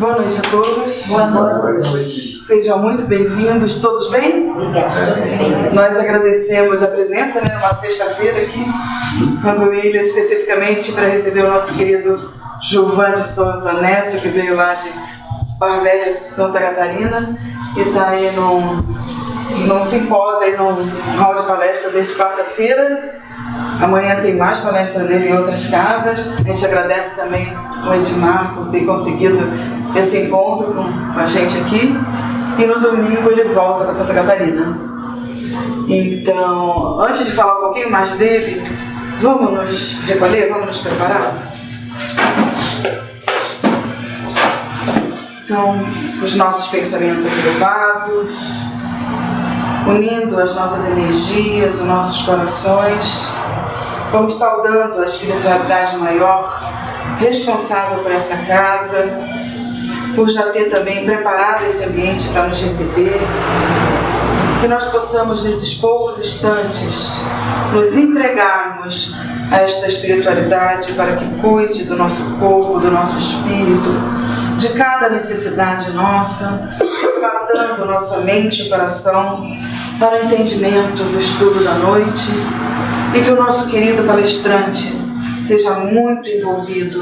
Boa noite a todos. Boa noite. Sejam muito bem-vindos. Todos bem? Obrigada, todos bem. Nós agradecemos a presença, numa sexta-feira aqui, quando eu ia especificamente para receber o nosso querido Gilvan de Souza Neto, que veio lá de Barra Velha, Santa Catarina, e está aí num simpósio, aí num hall de palestra desde quarta-feira. Amanhã tem mais palestra dele em outras casas. A gente agradece também o Edmar por ter conseguido esse encontro com a gente aqui. E no domingo ele volta para Santa Catarina. Então, antes de falar um pouquinho mais dele, vamos nos recolher, vamos nos preparar? Então, os nossos pensamentos elevados, unindo as nossas energias, os nossos corações, vamos saudando a espiritualidade maior, responsável por essa casa, por já ter também preparado esse ambiente para nos receber, que nós possamos, nesses poucos instantes, nos entregarmos a esta espiritualidade para que cuide do nosso corpo, do nosso espírito, de cada necessidade nossa, preparando nossa mente e coração para o entendimento do estudo da noite, e que o nosso querido palestrante seja muito envolvido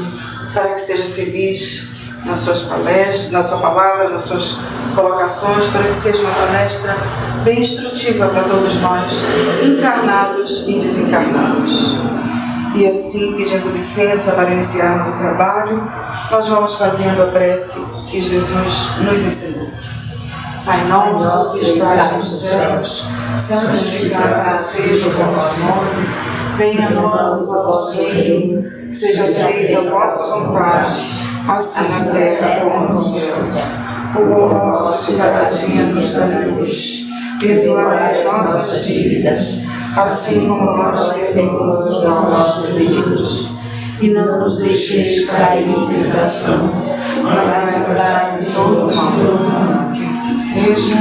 para que seja feliz nas suas palestras, na sua palavra, nas suas colocações, para que seja uma palestra bem instrutiva para todos nós, encarnados e desencarnados. E assim, pedindo licença para iniciarmos o trabalho, nós vamos fazendo a prece que Jesus nos ensinou. Pai nosso que estás nos céus, santificado seja o vosso nome, venha a nós o vosso reino, seja feita a vossa vontade, assim na terra como no céu. O pão nosso de cada dia nos dai hoje, perdoai as nossas dívidas, assim como nós perdoamos os nossos devedores. E não nos deixeis cair em tentação, mas livrai-nos do mal. Que assim seja,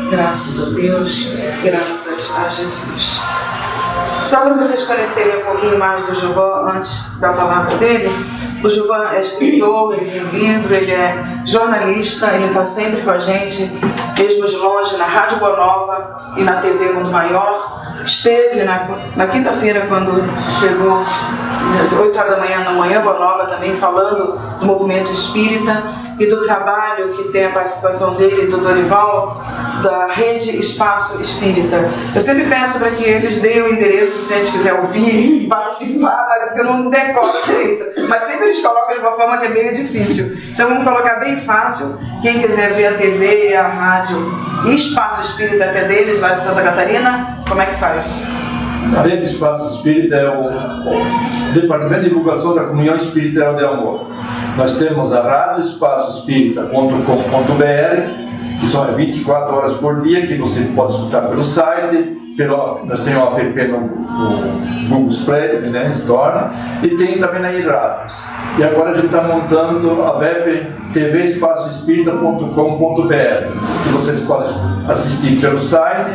graças a Deus, graças a Jesus. Só para vocês conhecerem um pouquinho mais do Gilvan antes da palavra dele, o Gilvan é escritor, ele tem um livro, ele é jornalista, ele está sempre com a gente, mesmo de longe, na Rádio Boa Nova e na TV Mundo Maior. Esteve na quinta-feira, quando chegou, 8 horas da manhã, Boa Nova também, falando do movimento espírita e do trabalho que tem a participação dele, do Dorival, da Rede Espaço Espírita. Eu sempre peço para que eles deem o endereço, se a gente quiser ouvir, participar, mas porque eu não decoro direito. Mas sempre eles colocam de uma forma que é meio difícil. Então vamos colocar bem fácil. Quem quiser ver a TV e a rádio e Espaço Espírita, que é deles, lá de Santa Catarina, como é que faz? A Rede Espaço Espírita é o Departamento de Divulgação da Comunhão Espírita de Amor. Nós temos a radioespaçoespírita.com.br, que são 24 horas por dia, que você pode escutar pelo site, nós temos um app no Google Play, né, Store, e tem também na rádios. E agora a gente está montando a web tvespaçoespírita.com.br, que vocês podem assistir pelo site,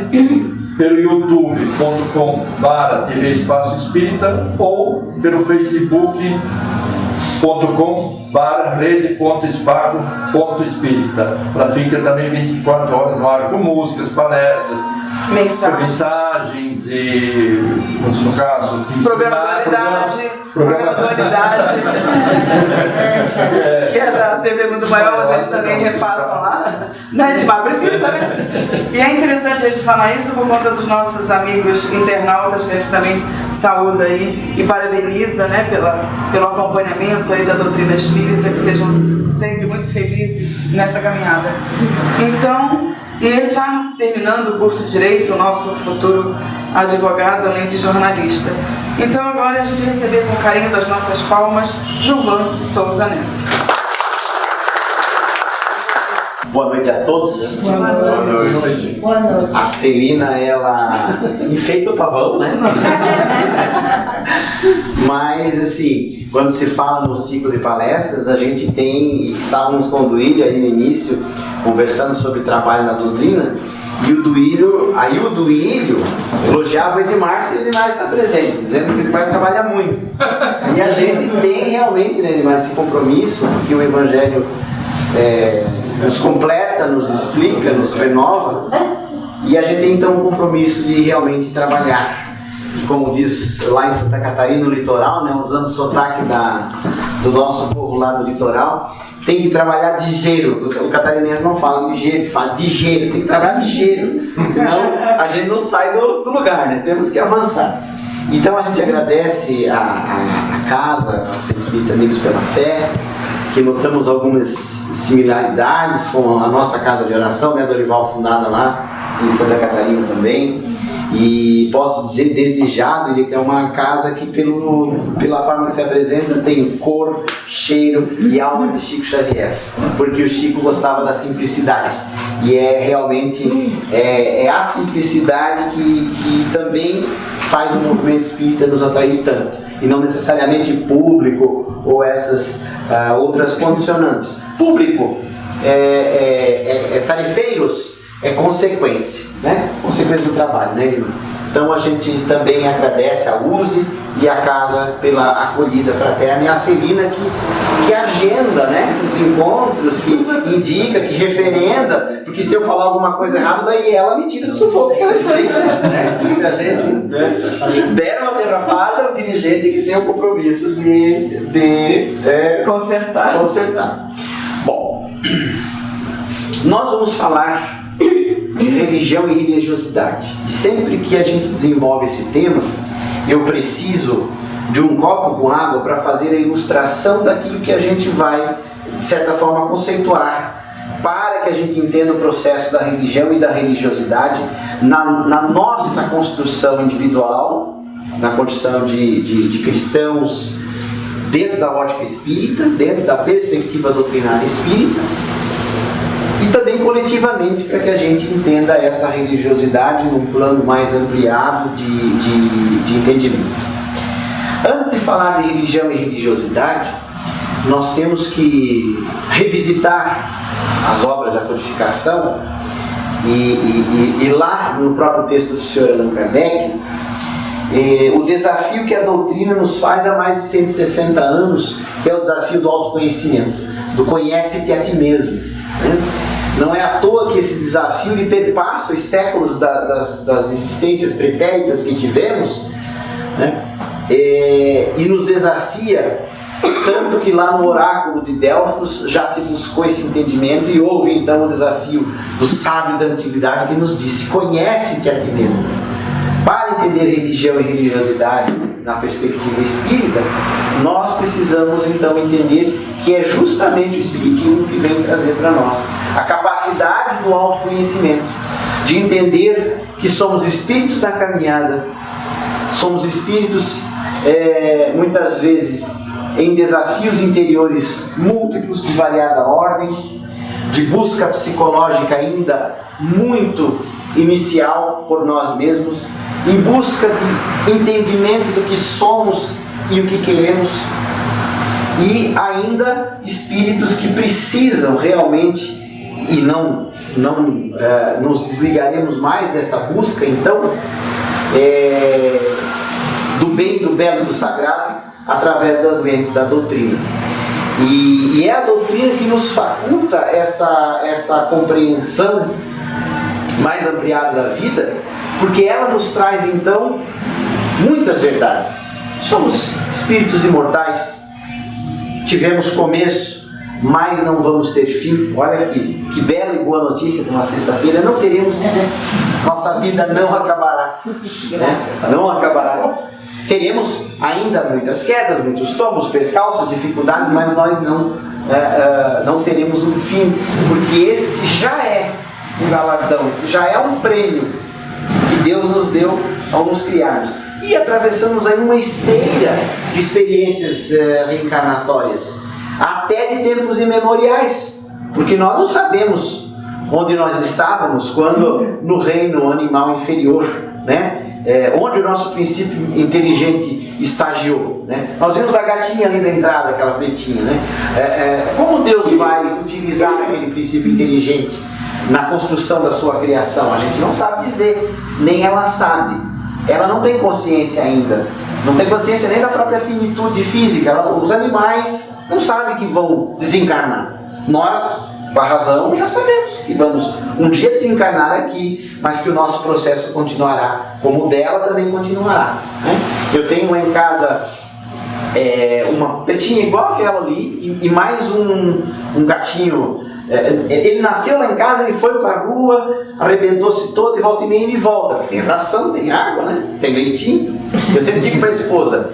pelo youtube.com/TV Espaço Espírita ou pelo facebook.com/rede.espaco.espírita. Ela fica também 24 horas no ar com músicas, palestras, mensagens e, no caso, programa Dualidade, que é da TV Mundo Maior, mas eles também repassam lá, né, Edmar? Precisa, né? E é interessante a gente falar isso por conta dos nossos amigos internautas, que a gente também saúda aí e parabeniza, né, pelo acompanhamento aí da doutrina espírita, que sejam sempre muito felizes nessa caminhada. Então, ele está terminando o curso de Direito, o nosso futuro advogado, além de jornalista. Então agora a gente receber com carinho das nossas palmas, Gilvan de Souza Neto. Boa noite a todos. Boa noite. Boa noite. A Celina, ela enfeita o pavão, né? Mas, assim, quando se fala no ciclo de palestras, a gente estávamos com o Duílio aí no início, conversando sobre trabalho na doutrina, e o Duílio elogiava o Edmar, se o Edmar está presente, dizendo que o Edmar trabalha muito. E a gente tem realmente, né, Edmar, esse compromisso, porque o Evangelho nos completa, nos explica, nos renova, e a gente tem então o compromisso de realmente trabalhar. Como diz lá em Santa Catarina, no litoral, né, usando o sotaque do nosso povo lá do litoral, tem que trabalhar ligeiro. O catarinense não fala ligeiro, fala ligeiro, tem que trabalhar ligeiro, senão a gente não sai do lugar, né? Temos que avançar. Então a gente agradece a casa, aos Centro Espírita Amigos pela Fé, que notamos algumas similaridades com a nossa casa de oração, né, Dorival, fundada lá em Santa Catarina também. E posso dizer desde já, que é uma casa que pela forma que se apresenta tem cor, cheiro e alma de Chico Xavier, porque o Chico gostava da simplicidade, e é realmente a simplicidade que também faz o movimento espírita nos atrair tanto, e não necessariamente público ou essas outras condicionantes. Público, tarifeiros, é consequência, né? Consequência do trabalho, né, irmão? Então a gente também agradece a USE e a casa pela acolhida fraterna, e a Celina que agenda, né, os encontros, que indica, que referenda, porque se eu falar alguma coisa errada, daí ela me tira do sufoco que ela explica, né? Se a gente, né, der uma derrapada, o dirigente que tem o compromisso de consertar. Bom, nós vamos falar de religião e religiosidade. E sempre que a gente desenvolve esse tema, eu preciso de um copo com água para fazer a ilustração daquilo que a gente vai, de certa forma, conceituar, para que a gente entenda o processo da religião e da religiosidade na nossa construção individual, na condição de cristãos dentro da ótica espírita, dentro da perspectiva doutrinária espírita, e também coletivamente, para que a gente entenda essa religiosidade num plano mais ampliado de entendimento. Antes de falar de religião e religiosidade, nós temos que revisitar as obras da codificação e lá no próprio texto do Sr. Allan Kardec, o desafio que a doutrina nos faz há mais de 160 anos, que é o desafio do autoconhecimento, do conhece-te a ti mesmo, né? Não é à toa que esse desafio lhe perpassa os séculos das existências pretéritas que tivemos, né? E nos desafia, tanto que lá no oráculo de Delfos já se buscou esse entendimento, e houve então o desafio do sábio da antiguidade que nos disse: conhece-te a ti mesmo. Para entender religião e religiosidade na perspectiva espírita, nós precisamos então entender que é justamente o espiritismo que vem trazer para nós a capacidade do autoconhecimento, de entender que somos espíritos na caminhada, somos espíritos muitas vezes em desafios interiores múltiplos de variada ordem, de busca psicológica ainda muito inicial por nós mesmos, em busca de entendimento do que somos e o que queremos, e ainda espíritos que precisam realmente, e não nos desligaremos mais desta busca, então, do bem, do belo e do sagrado, através das lentes da doutrina. E é a doutrina que nos faculta essa compreensão mais ampliada da vida, porque ela nos traz então muitas verdades. Somos espíritos imortais, tivemos começo, mas não vamos ter fim. Olha que bela e boa notícia de uma sexta-feira: não teremos, nossa vida não acabará, né? Não acabará. Teremos ainda muitas quedas, muitos tombos, percalços, dificuldades, mas nós não teremos um fim, porque este já é um galardão, este já é um prêmio que Deus nos deu ao nos criarmos. E atravessamos aí uma esteira de experiências reencarnatórias, até de tempos imemoriais, porque nós não sabemos onde nós estávamos quando no reino animal inferior, né? Onde o nosso princípio inteligente estagiou, né? Nós vimos a gatinha ali da entrada, aquela pretinha, né? Como Deus vai utilizar aquele princípio inteligente na construção da sua criação? A gente não sabe dizer, nem ela sabe. Ela não tem consciência ainda, não tem consciência nem da própria finitude física. Os animais não sabem que vão desencarnar, Nós, com a razão, já sabemos que vamos um dia desencarnar aqui, mas que o nosso processo continuará, como o dela também continuará, né? Eu tenho lá em casa uma pretinha igual aquela ali e mais um gatinho. Ele nasceu lá em casa, ele foi pra rua, arrebentou-se todo e volta e meia ele volta. Tem ração, tem água, né? Tem leitinho. Eu sempre digo pra esposa,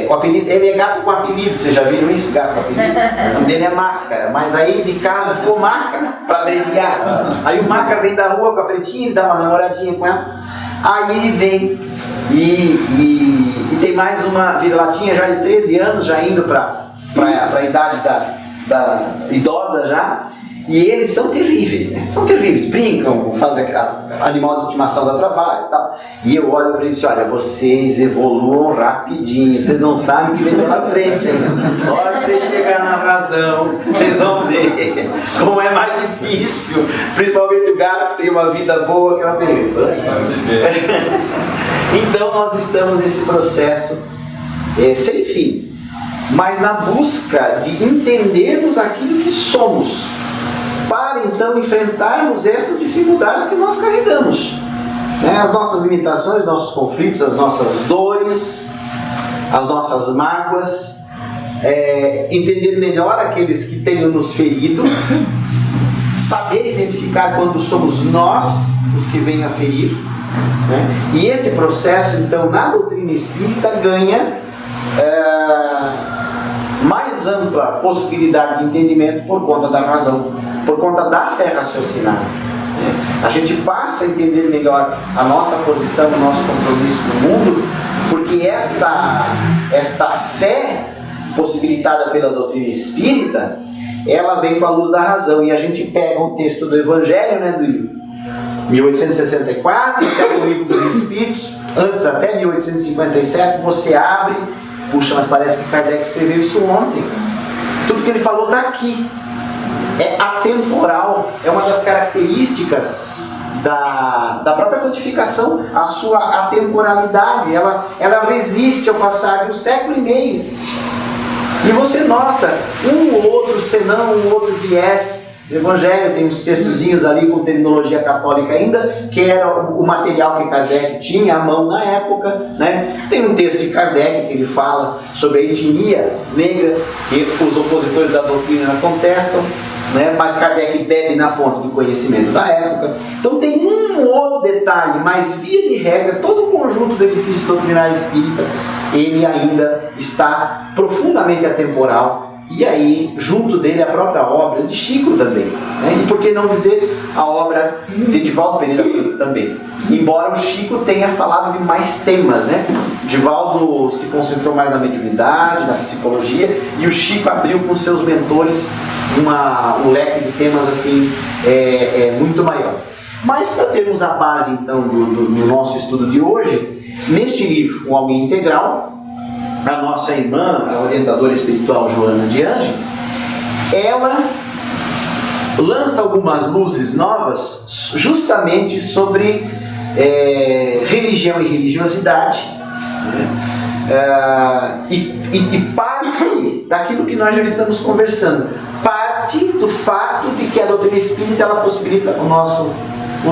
o apelido, ele é gato com apelido, vocês já viram isso? Gato com apelido? O nome dele é Máscara, mas aí de casa ficou Maca pra abreviar. Aí o Maca vem da rua com a pretinha, ele dá uma namoradinha com ela. Aí ele vem e tem mais uma vira-latinha já de 13 anos, já indo pra a idade da idosa já, e eles são terríveis, né? São terríveis, brincam, fazem animal de estimação dá trabalho e tal. E eu olho para eles e olha, vocês evoluam rapidinho, vocês não sabem o que vem pela frente ainda. Na hora que vocês chegarem na razão, vocês vão ver como é mais difícil, principalmente o gato que tem uma vida boa, que é uma beleza, né? Então nós estamos nesse processo sem fim, mas na busca de entendermos aquilo que somos, para então enfrentarmos essas dificuldades que nós carregamos, né? As nossas limitações, nossos conflitos, as nossas dores, as nossas mágoas, entender melhor aqueles que tenham nos ferido, saber identificar quando somos nós os que vêm a ferir, né? E esse processo então na doutrina espírita ganha mais ampla possibilidade de entendimento por conta da razão, por conta da fé raciocinada. A gente passa a entender melhor a nossa posição, o nosso compromisso com o mundo, porque esta fé possibilitada pela doutrina espírita, ela vem com a luz da razão. E a gente pega um texto do Evangelho, né, do 1864, até o Livro dos Espíritos, antes até 1857, você abre. Puxa, mas parece que Kardec escreveu isso ontem. Tudo que ele falou está aqui. É atemporal. É uma das características da própria codificação, a sua atemporalidade. Ela resiste ao passar de um século e meio. E você nota um ou outro senão, um outro viés. O Evangelho tem uns textozinhos ali com terminologia católica ainda, que era o material que Kardec tinha à mão na época, né? Tem um texto de Kardec que ele fala sobre a etnia negra, que os opositores da doutrina contestam, né? Mas Kardec bebe na fonte do conhecimento da época. Então tem um ou outro detalhe, mas via de regra, todo o conjunto do edifício doutrinário espírita, ele ainda está profundamente atemporal. E aí, junto dele, a própria obra de Chico também, né? E por que não dizer a obra de Divaldo Pereira também? Embora o Chico tenha falado de mais temas, né? Divaldo se concentrou mais na mediunidade, na psicologia, e o Chico abriu com seus mentores um leque de temas assim muito maior. Mas para termos a base então do nosso estudo de hoje, neste livro, O Homem Integral, a nossa irmã, a orientadora espiritual Joana de Ângeles, ela lança algumas luzes novas justamente sobre religião e religiosidade, né? E parte daquilo que nós já estamos conversando, parte do fato de que a doutrina espírita ela possibilita o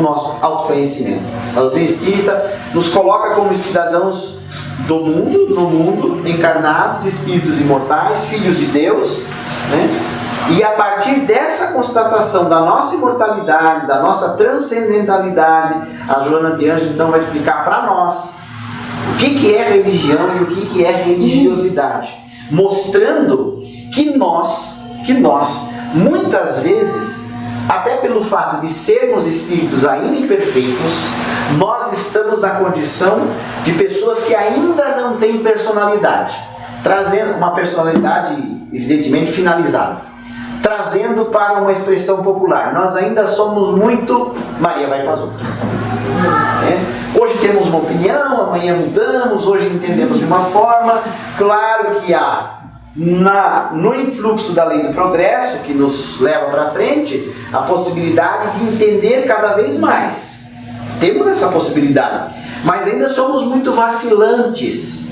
nosso autoconhecimento. A doutrina espírita nos coloca como cidadãos do mundo, no mundo, encarnados, espíritos imortais, filhos de Deus, né? E a partir dessa constatação da nossa imortalidade, da nossa transcendentalidade, a Joana de Ângeles então vai explicar para nós o que é religião e o que é religiosidade, mostrando que nós, muitas vezes, até pelo fato de sermos espíritos ainda imperfeitos, nós estamos na condição de pessoas que ainda não têm personalidade, trazendo uma personalidade evidentemente finalizada, trazendo para uma expressão popular, nós ainda somos muito Maria vai com as outras. Hoje temos uma opinião, amanhã mudamos, hoje entendemos de uma forma. Claro que há no influxo da lei do progresso, que nos leva para frente, a possibilidade de entender cada vez mais. Temos essa possibilidade, mas ainda somos muito vacilantes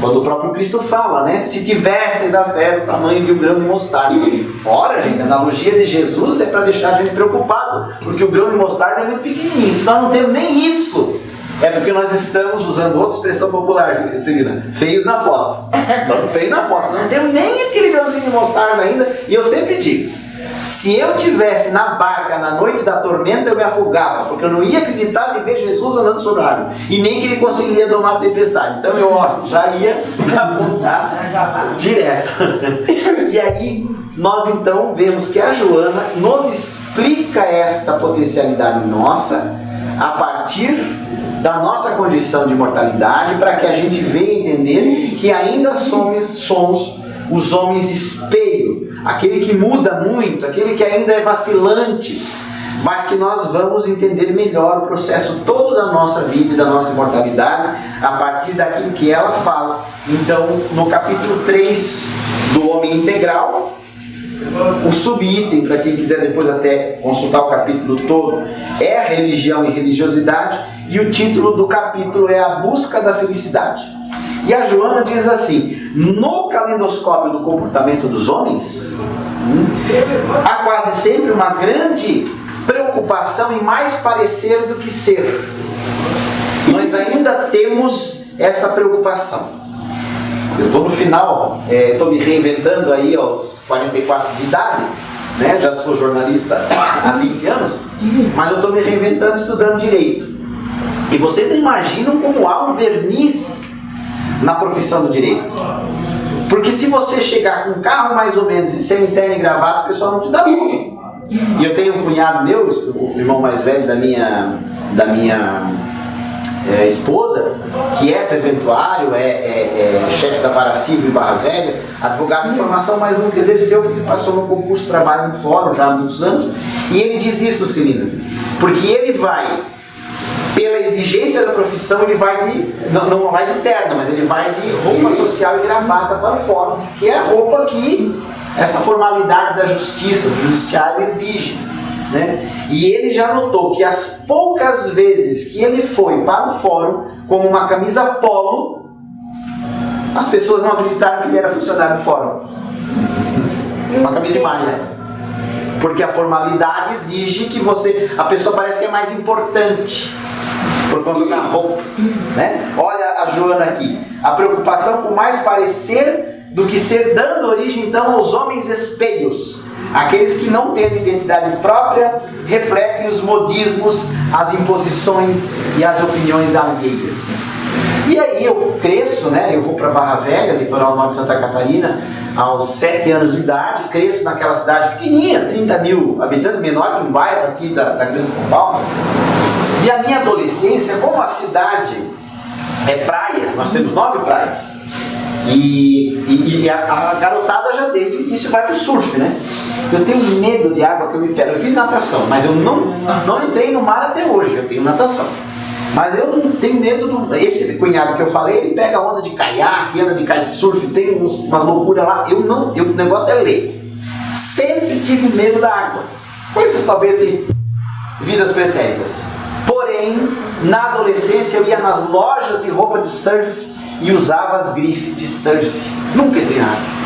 Quando o próprio Cristo fala, né? Se tivesseis a fé do tamanho de um grão de mostarda. Ora, gente, a analogia de Jesus é para deixar a gente preocupado, porque o grão de mostarda é muito pequenininho. Se nós não temos nem isso, é porque nós estamos usando outra expressão popular, Celina, feios na foto. Estamos feios na foto. Nós não temos nem aquele grãozinho de mostarda ainda. E eu sempre digo, se eu tivesse na barca na noite da tormenta, eu me afogava, porque eu não ia acreditar de ver Jesus andando sobre a água, e nem que ele conseguiria domar a tempestade. Então eu já ia afundar direto. E aí nós então vemos que a Joana nos explica esta potencialidade nossa a partir da nossa condição de mortalidade, para que a gente venha entender que ainda somos os homens espelho, aquele que muda muito, aquele que ainda é vacilante, mas que nós vamos entender melhor o processo todo da nossa vida e da nossa imortalidade a partir daquilo que ela fala. Então, no capítulo 3 do Homem Integral, o subitem, para quem quiser depois até consultar o capítulo todo, é a religião e religiosidade, e o título do capítulo é a busca da felicidade. E a Joana diz assim: no calendoscópio do comportamento dos homens, há quase sempre uma grande preocupação em mais parecer do que ser. Nós ainda temos essa preocupação. Eu estou no final, estou me reinventando aí aos 44 de idade, né? Já sou jornalista há 20 anos, mas eu estou me reinventando estudando direito. E vocês não imaginam como há um verniz na profissão do direito. Porque se você chegar com um carro mais ou menos e sem terno e gravata, o pessoal não te dá bom. E eu tenho um cunhado meu, o irmão mais velho da minha esposa, que é serventuário, é chefe da Vara Civil em Barra Velha, advogado de formação, mas nunca exerceu, porque passou no concurso, trabalha no fórum já há muitos anos. E ele diz isso, Celina, porque ele vai, pela exigência da profissão, ele vai não vai de terno, mas ele vai de roupa social e gravata para o fórum, que é a roupa que essa formalidade da justiça, do judiciário exige, né? E ele já notou que as poucas vezes que ele foi para o fórum com uma camisa polo, as pessoas não acreditaram que ele era funcionário do fórum. Uma camisa de malha. Porque a formalidade exige que a pessoa parece que é mais importante por conta da roupa, né? Olha a Joana aqui, a preocupação com mais parecer do que ser, dando origem então aos homens espelhos, aqueles que não têm identidade própria, refletem os modismos, as imposições e as opiniões alheias. E aí eu cresço, né? Eu vou para Barra Velha, litoral norte de Santa Catarina, aos 7 anos de idade, cresço naquela cidade pequenininha, 30 mil habitantes, menor que um bairro aqui da Grande São Paulo. E a minha adolescência, como a cidade é praia, nós temos 9 praias, e a garotada já desde o início vai para o surf, né? Eu tenho medo de água que eu me pego. Eu fiz natação, mas eu não entrei no mar até hoje, eu tenho natação. Mas eu não tenho medo esse cunhado que eu falei, ele pega onda de caiaque, anda de kitesurf, tem umas loucuras lá. O negócio é ler. Sempre tive medo da água. Coisas talvez de vidas pretéritas. Porém, na adolescência eu ia nas lojas de roupa de surf e usava as grifes de surf. Nunca entrei na água.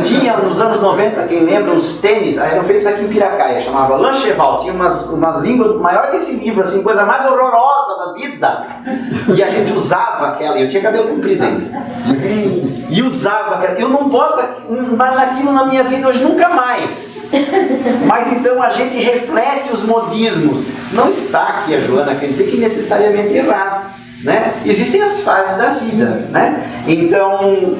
Tinha nos anos 90, quem lembra, os tênis, eram feitos aqui em Piracaia, chamava Lancheval, tinha umas línguas maior que esse livro, assim, coisa mais horrorosa da vida. E a gente usava aquela, eu tinha cabelo comprido ainda. E usava aquela, eu não boto naquilo na minha vida hoje nunca mais. Mas então a gente reflete os modismos. Não está aqui a Joana quer dizer que necessariamente é errado. Né? Existem as fases da vida, né? Então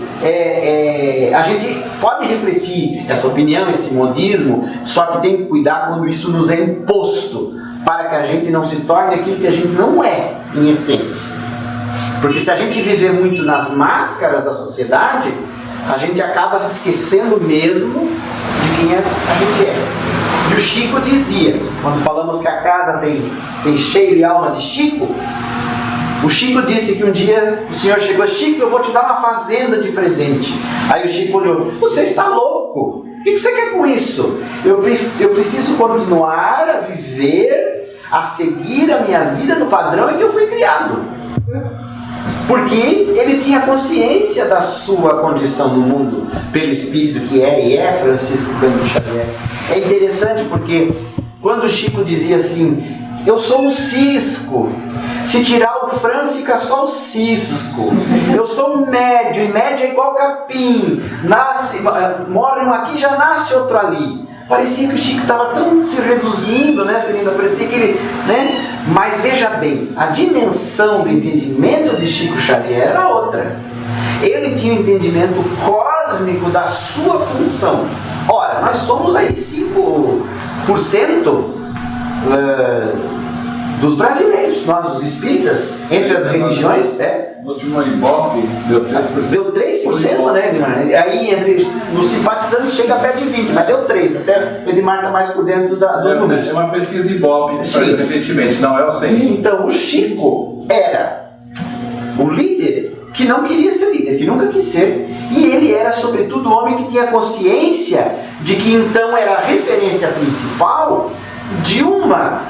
a gente pode refletir essa opinião, esse modismo, só que tem que cuidar quando isso nos é imposto, para que a gente não se torne aquilo que a gente não é em essência. Porque se a gente viver muito nas máscaras da sociedade, a gente acaba se esquecendo mesmo de quem a gente é. E o Chico dizia, quando falamos que a casa tem cheiro e alma de Chico, o Chico disse que um dia o senhor chegou: Chico, eu vou te dar uma fazenda de presente. Aí o Chico olhou: você está louco? O que você quer com isso? Eu preciso continuar a viver, a seguir a minha vida no padrão em que eu fui criado. Porque ele tinha consciência da sua condição no mundo, pelo Espírito que era e é Francisco Cândido Xavier. É interessante porque quando o Chico dizia assim, eu sou um cisco, se tirar o Fran fica só o cisco, eu sou um médio, e médio é igual capim, morre um aqui já nasce outro ali. Parecia que o Chico estava tão se reduzindo, né, Celina? Parecia que ele, né? Mas veja bem, a dimensão do entendimento de Chico Xavier era outra. Ele tinha um entendimento cósmico da sua função. Ora, nós somos aí 5% dos brasileiros, nós os espíritas, entre as religiões, No último Ibope deu 3%. Deu 3%, né, Edmar? Aí entre os simpatizantes chega perto de 20%, mas deu 3%. Até o Edmar está mais por dentro dos números. É uma pesquisa Ibope recentemente, não é o censo. Então o Chico era o líder que não queria ser líder, que nunca quis ser. E ele era, sobretudo, o homem que tinha consciência de que então era a referência principal de uma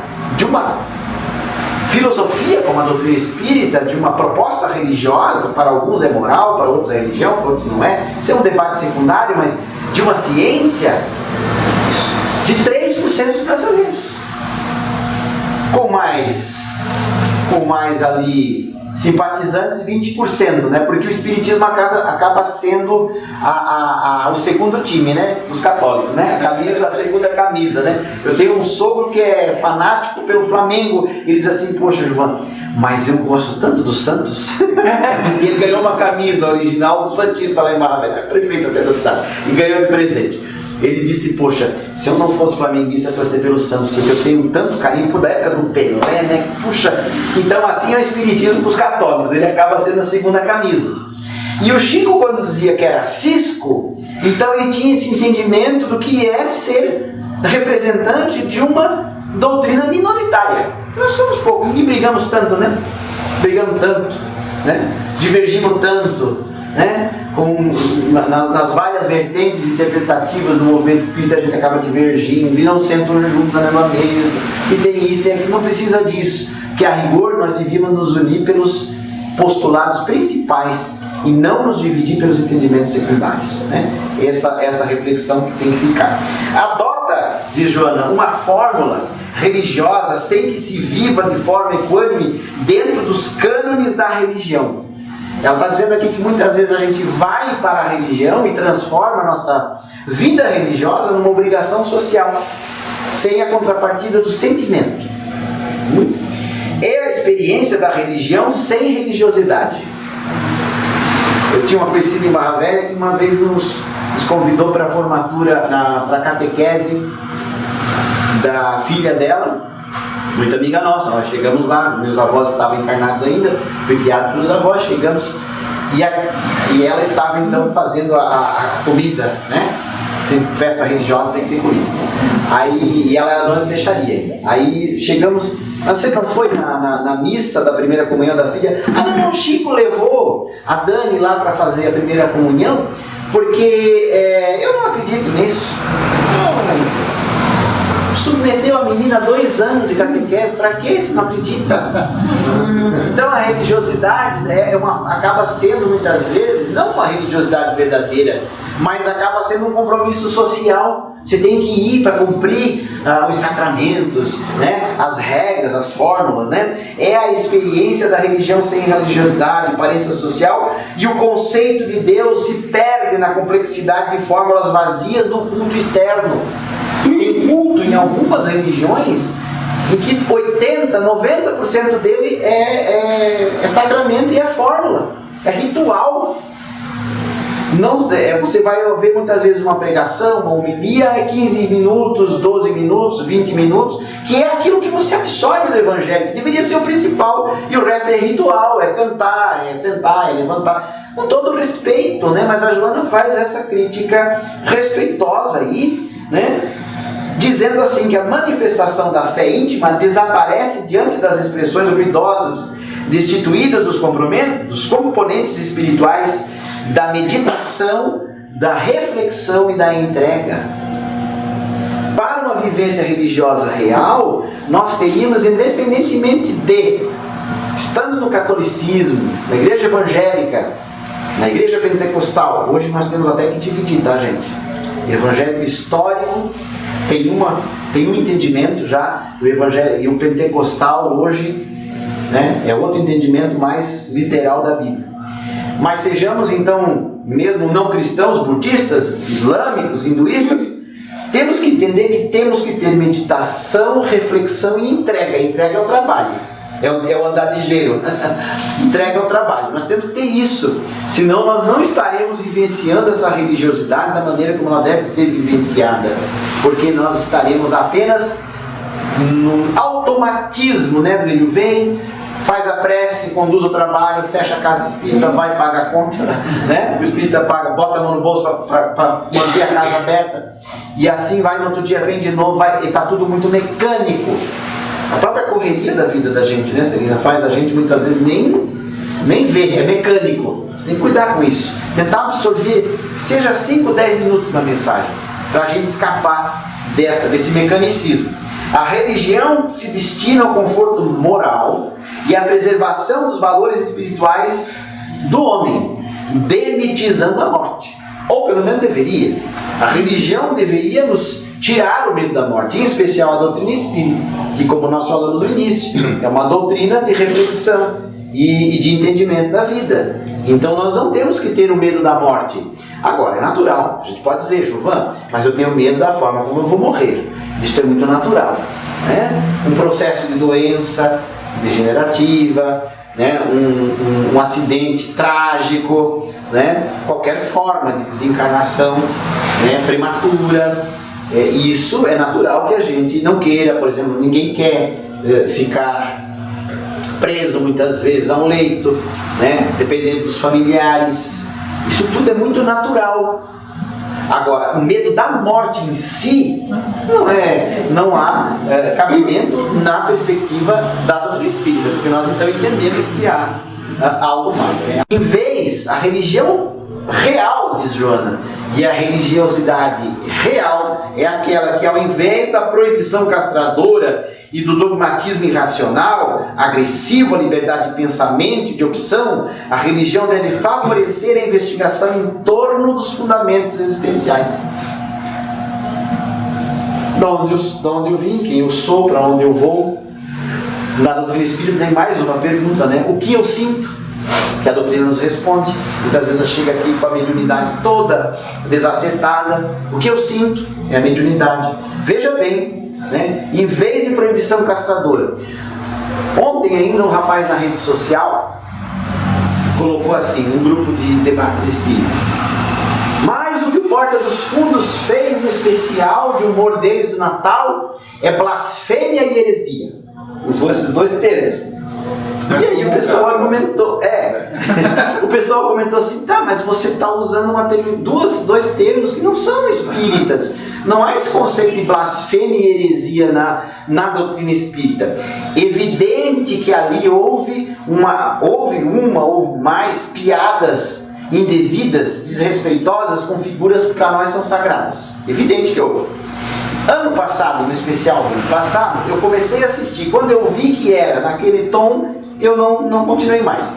filosofia, como a doutrina espírita, de uma proposta religiosa. Para alguns é moral, para outros é religião, para outros não é. Isso é um debate secundário, mas de uma ciência de 3% dos brasileiros. Com mais ali simpatizantes, 20%, né? Porque o espiritismo acaba sendo o segundo time, né? Dos católicos, né? A segunda camisa, né? Eu tenho um sogro que é fanático pelo Flamengo. Ele diz assim, poxa, Gilvan, mas eu gosto tanto do Santos. E ele ganhou uma camisa original do Santista lá em Barra Velha, prefeito até da cidade, e ganhou de presente. Ele disse, poxa, se eu não fosse flamenguista, eu ia torcer pelo Santos, porque eu tenho tanto carinho por da época do Pelé, né? Puxa, então assim é o espiritismo para os católicos, ele acaba sendo a segunda camisa. E o Chico, quando dizia que era cisco, então ele tinha esse entendimento do que é ser representante de uma doutrina minoritária. Nós somos poucos, e brigamos tanto, né? Brigamos tanto, né? Divergimos tanto, né? Nas várias vertentes interpretativas do movimento espírita, a gente acaba divergindo e não sentam junto na mesma mesa, e tem isso, tem aquilo. Não precisa disso, que a rigor nós devíamos nos unir pelos postulados principais e não nos dividir pelos entendimentos secundários, né? Essa reflexão que tem que ficar. Adota, diz Joana, uma fórmula religiosa sem que se viva de forma equânime dentro dos cânones da religião. Ela está dizendo aqui que muitas vezes a gente vai para a religião e transforma a nossa vida religiosa numa obrigação social, sem a contrapartida do sentimento. É a experiência da religião sem religiosidade. Eu tinha uma conhecida em Barra Velha que uma vez nos convidou para a formatura, para a catequese da filha dela, muito amiga nossa. Nós chegamos lá, meus avós estavam encarnados ainda, fui criado pelos avós, chegamos e ela estava então fazendo a comida, né? Festa religiosa tem que ter comida. E ela era dona de peixaria. Aí chegamos, você não foi na missa da primeira comunhão da filha? Não, o Chico levou a Dani lá para fazer a primeira comunhão, porque eu não acredito nisso. Submeteu a menina a 2 anos de catequese, para quê? Se não acredita? Então a religiosidade acaba sendo muitas vezes, não uma religiosidade verdadeira, mas acaba sendo um compromisso social. Você tem que ir para cumprir os sacramentos, né? As regras, as fórmulas, né? É a experiência da religião sem religiosidade, aparência social, e o conceito de Deus se perde na complexidade de fórmulas vazias do culto externo. Tem culto em algumas religiões em que 80%, 90% dele é sacramento e é fórmula, é ritual. Não, você vai ver muitas vezes uma pregação, uma homilia, é 15 minutos, 12 minutos, 20 minutos, que é aquilo que você absorve do Evangelho, que deveria ser o principal, e o resto é ritual, é cantar, é sentar, é levantar, com todo respeito, né? Mas a Joana faz essa crítica respeitosa aí, né? Dizendo assim que a manifestação da fé íntima desaparece diante das expressões ruidosas, destituídas dos componentes espirituais da meditação, da reflexão e da entrega. Para uma vivência religiosa real, nós teríamos, independentemente de Estando no catolicismo, na igreja evangélica, na igreja pentecostal, hoje nós temos até que dividir, tá, gente? Evangélico histórico tem um entendimento já, o evangelho e o pentecostal hoje, né, é outro entendimento mais literal da Bíblia. Mas sejamos então, mesmo não cristãos, budistas, islâmicos, hinduístas, temos que entender que temos que ter meditação, reflexão e entrega. Entrega é o trabalho, é o andar ligeiro. Entrega é o trabalho. Nós temos que ter isso, senão nós não estaremos vivenciando essa religiosidade da maneira como ela deve ser vivenciada, porque nós estaremos apenas no automatismo, né, do ele vem, faz a prece, conduz o trabalho, fecha a casa espírita, vai paga a conta, né? O espírita paga, bota a mão no bolso para manter a casa aberta, e assim vai, no outro dia vem de novo, vai, e está tudo muito mecânico. A própria correria da vida da gente, né, Celina, faz a gente muitas vezes nem ver, é mecânico. Tem que cuidar com isso, tentar absorver, que seja 5, 10 minutos da mensagem, para a gente escapar desse mecanicismo. A religião se destina ao conforto moral e à preservação dos valores espirituais do homem, demitizando a morte. Ou pelo menos deveria. A religião deveria nos tirar o medo da morte, em especial a doutrina espírita, que, como nós falamos no início, é uma doutrina de reflexão e de entendimento da vida. Então nós não temos que ter o medo da morte. Agora, é natural, a gente pode dizer, Jovan, mas eu tenho medo da forma como eu vou morrer. Isso é muito natural, né? Um processo de doença degenerativa, né? Um acidente trágico, né? Qualquer forma de desencarnação, né? Prematura, isso é natural que a gente não queira. Por exemplo, ninguém quer ficar preso muitas vezes a um leito, né? Dependendo dos familiares. Isso tudo é muito natural. Agora, o medo da morte em si não há cabimento na perspectiva da doutrina espírita, porque nós então entendemos que há algo mais, né? Em vez, a religião real, diz Joana, e a religiosidade real é aquela que, ao invés da proibição castradora e do dogmatismo irracional, agressivo à liberdade de pensamento e de opção, a religião deve favorecer a investigação em torno dos fundamentos existenciais. De onde eu vim, quem eu sou, para onde eu vou. Na doutrina espírita tem mais uma pergunta, né? O que eu sinto? Que a doutrina nos responde. Muitas vezes ela chega aqui com a mediunidade toda desacertada. O que eu sinto é a mediunidade. Veja bem, né? Em vez de proibição castradora. Ontem ainda um rapaz na rede social colocou assim, um grupo de debates espíritas: mas o que o Porta dos Fundos fez no especial de humor deles do Natal é blasfêmia e heresia. Usou esses dois termos. E aí o pessoal argumentou, o pessoal comentou assim, tá, mas você está usando dois termos que não são espíritas. Não há esse conceito de blasfêmia e heresia na doutrina espírita. Evidente que ali houve mais piadas indevidas, desrespeitosas com figuras que para nós são sagradas. Evidente que houve. Ano passado, no especial do ano passado, eu comecei a assistir. Quando eu vi que era naquele tom, eu não continuei mais.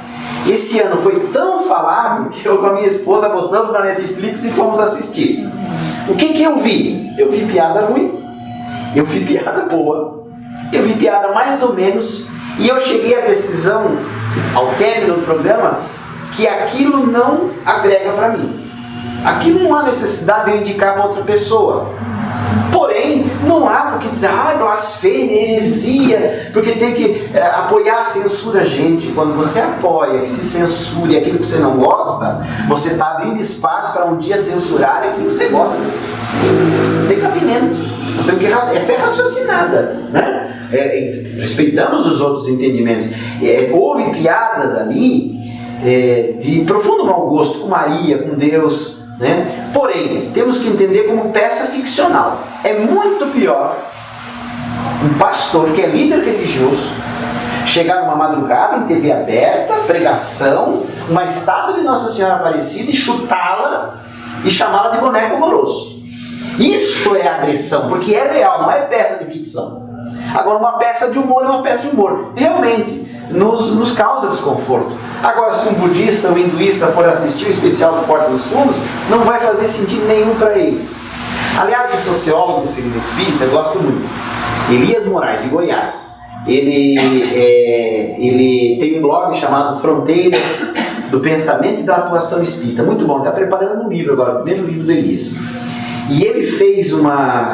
Esse ano foi tão falado que eu com a minha esposa botamos na Netflix e fomos assistir. O que eu vi? Eu vi piada ruim, eu vi piada boa, eu vi piada mais ou menos, e eu cheguei à decisão, ao término do programa, que aquilo não agrega para mim. Aquilo não há necessidade de eu indicar para outra pessoa. Porém, não há porque dizer, blasfêmia, heresia, porque tem que apoiar a censura. Gente, quando você apoia que se censure aquilo que você não gosta, você está abrindo espaço para um dia censurar aquilo que você gosta. Tem cabimento. Nós temos que é fé raciocinada, né? Respeitamos os outros entendimentos. Houve piadas ali de profundo mau gosto com Maria, com Deus, né? Porém, temos que entender como peça ficcional. É muito pior um pastor que é líder religioso chegar numa madrugada em TV aberta, pregação, uma estátua de Nossa Senhora Aparecida e chutá-la e chamá-la de boneco horroroso. Isso é agressão, porque é real, não é peça de ficção. Agora, uma peça de humor é uma peça de humor. Realmente, nos causa desconforto. Agora, se um budista ou hinduísta for assistir o especial do Porta dos Fundos, não vai fazer sentido nenhum para eles. Aliás, o sociólogo do segmento espírita, eu gosto muito, Elias Moraes, de Goiás. Ele tem um blog chamado Fronteiras do Pensamento e da Atuação Espírita. Muito bom, está preparando um livro agora, o primeiro livro do Elias. E ele fez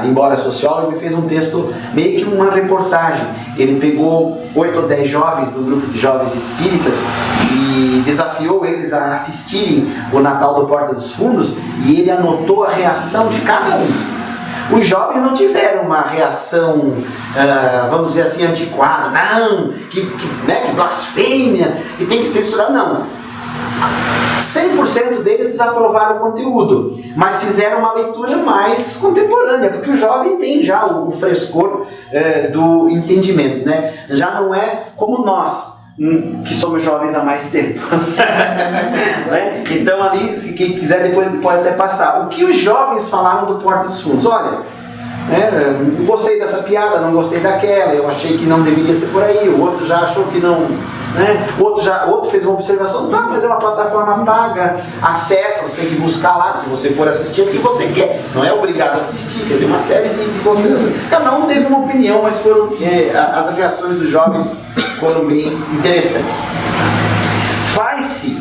embora sociólogo, ele fez um texto, meio que uma reportagem. Ele pegou 8 ou 10 jovens do grupo de jovens espíritas e desafiou eles a assistirem o Natal do Porta dos Fundos, e ele anotou a reação de cada um. Os jovens não tiveram uma reação, vamos dizer assim, antiquada, não, que blasfêmia, que tem que censurar, não. 100% deles desaprovaram o conteúdo, mas fizeram uma leitura mais contemporânea, porque o jovem tem já o frescor do entendimento, né? Já não é como nós, que somos jovens há mais tempo. Né? Então ali, se quem quiser depois pode até passar. O que os jovens falaram do Porta dos Fundos? Olha, gostei dessa piada, não gostei daquela, eu achei que não deveria ser por aí, o outro já achou que não, né? Outro fez uma observação, tá, mas é uma plataforma paga, acessa, você tem que buscar lá, se você for assistir, porque você quer, não é obrigado a assistir, quer dizer, uma série de considerações. Cada um teve uma opinião, mas as reações dos jovens foram bem interessantes. Faz-se,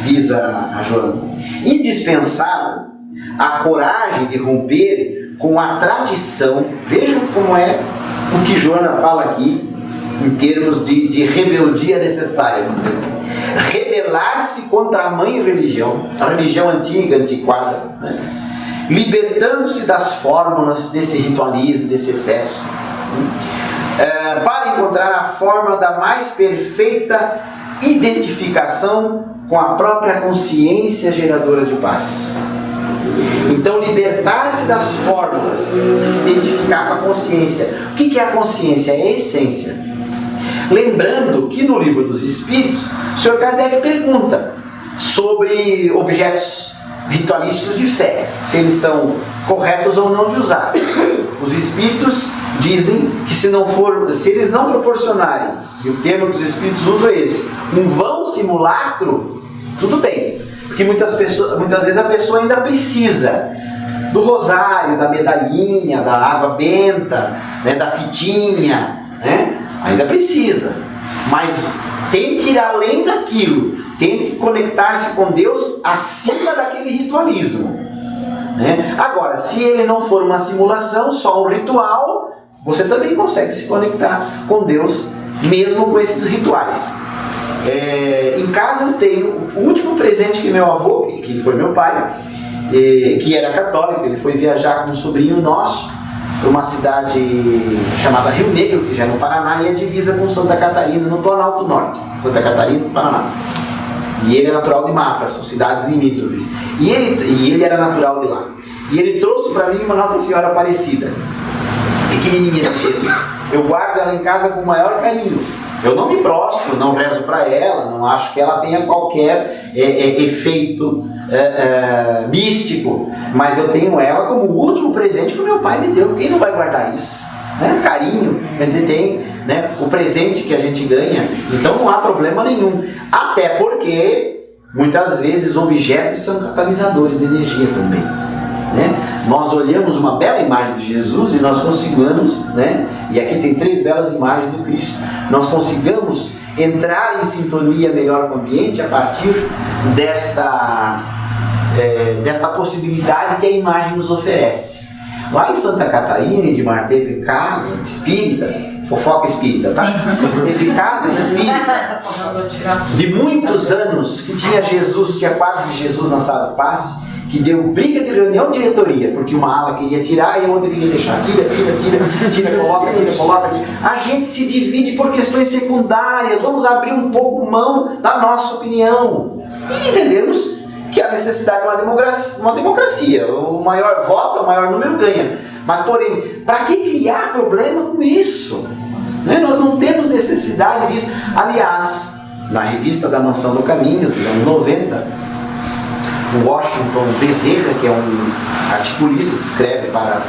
diz a Joana, indispensável a coragem de romper com a tradição. Vejam como é o que Joana fala aqui, em termos de rebeldia necessária, vamos dizer assim. Rebelar-se contra a mãe religião, a religião antiga, antiquada, né? Libertando-se das fórmulas desse ritualismo, desse excesso, para encontrar a forma da mais perfeita identificação com a própria consciência geradora de paz. Então, libertar-se das fórmulas, se identificar com a consciência. O que é a consciência? É a essência. Lembrando que no Livro dos Espíritos, o Sr. Kardec pergunta sobre objetos ritualísticos de fé, se eles são corretos ou não de usar. Os Espíritos dizem que se eles não proporcionarem, e o termo que os Espíritos usam é esse, um vão simulacro, tudo bem. Porque muitas vezes a pessoa ainda precisa do rosário, da medalhinha, da água benta, né, da fitinha, né? Ainda precisa. Mas tente ir além daquilo. Tente conectar-se com Deus acima daquele ritualismo, né? Agora, se ele não for uma simulação, só um ritual, você também consegue se conectar com Deus, mesmo com esses rituais. Em casa eu tenho o último presente que meu avô, que foi meu pai, que era católico, ele foi viajar com um sobrinho nosso para uma cidade chamada Rio Negro, que já é no Paraná, e é divisa com Santa Catarina, no Planalto Norte. Santa Catarina no Paraná. E ele é natural de Mafra, são cidades limítrofes. E ele era natural de lá. E ele trouxe para mim uma Nossa Senhora Aparecida, pequenininha de gesso. Eu guardo ela em casa com o maior carinho. Eu não me prostro, não rezo para ela, não acho que ela tenha qualquer efeito místico, mas eu tenho ela como o último presente que o meu pai me deu. Quem não vai guardar isso? Né? Carinho, a gente tem, né, o presente que a gente ganha, então não há problema nenhum. Até porque, muitas vezes, objetos são catalisadores de energia também. Né? Nós olhamos uma bela imagem de Jesus e nós consigamos, né? E aqui tem 3 belas imagens do Cristo, nós consigamos entrar em sintonia melhor com o ambiente a partir desta possibilidade que a imagem nos oferece. Lá em Santa Catarina, Edmar, teve casa espírita, fofoca espírita, tá? Teve casa espírita de muitos anos que tinha Jesus, tinha quadro de Jesus na sala de passe, que deu briga de reunião de diretoria, porque uma ala queria tirar e a outra queria deixar. Tira, coloca. A gente se divide por questões secundárias, vamos abrir um pouco mão da nossa opinião e entendermos que há necessidade de uma democracia. O maior voto, o maior número ganha. Mas, porém, para que criar problema com isso? Né? Nós não temos necessidade disso. Aliás, na revista da Mansão do Caminho, dos anos 90, o Washington Bezerra, que é um articulista que escreve para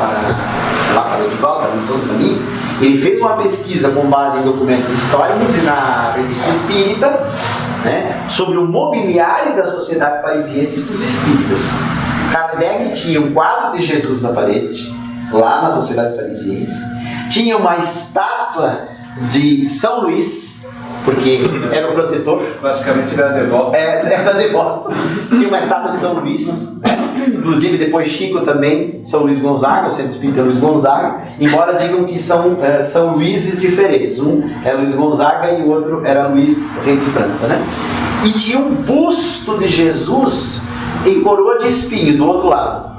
o Edivaldo, da Mansão do Caminho, Ele fez uma pesquisa com base em documentos históricos e na revista espírita, né, sobre o mobiliário da Sociedade Parisiense dos Espíritas. Kardec tinha um quadro de Jesus na parede, lá na Sociedade Parisiense. Tinha uma estátua de São Luís, porque era o protetor. Praticamente ele era devoto. Era devoto. Tinha uma estátua de São Luís, né? Inclusive depois Chico também, São Luís Gonzaga, o Centro Espírita Luís Gonzaga, embora digam que são Luíses diferentes. Um era Luís Gonzaga e o outro era Luís, rei de França, né? E tinha um busto de Jesus em coroa de espinho do outro lado.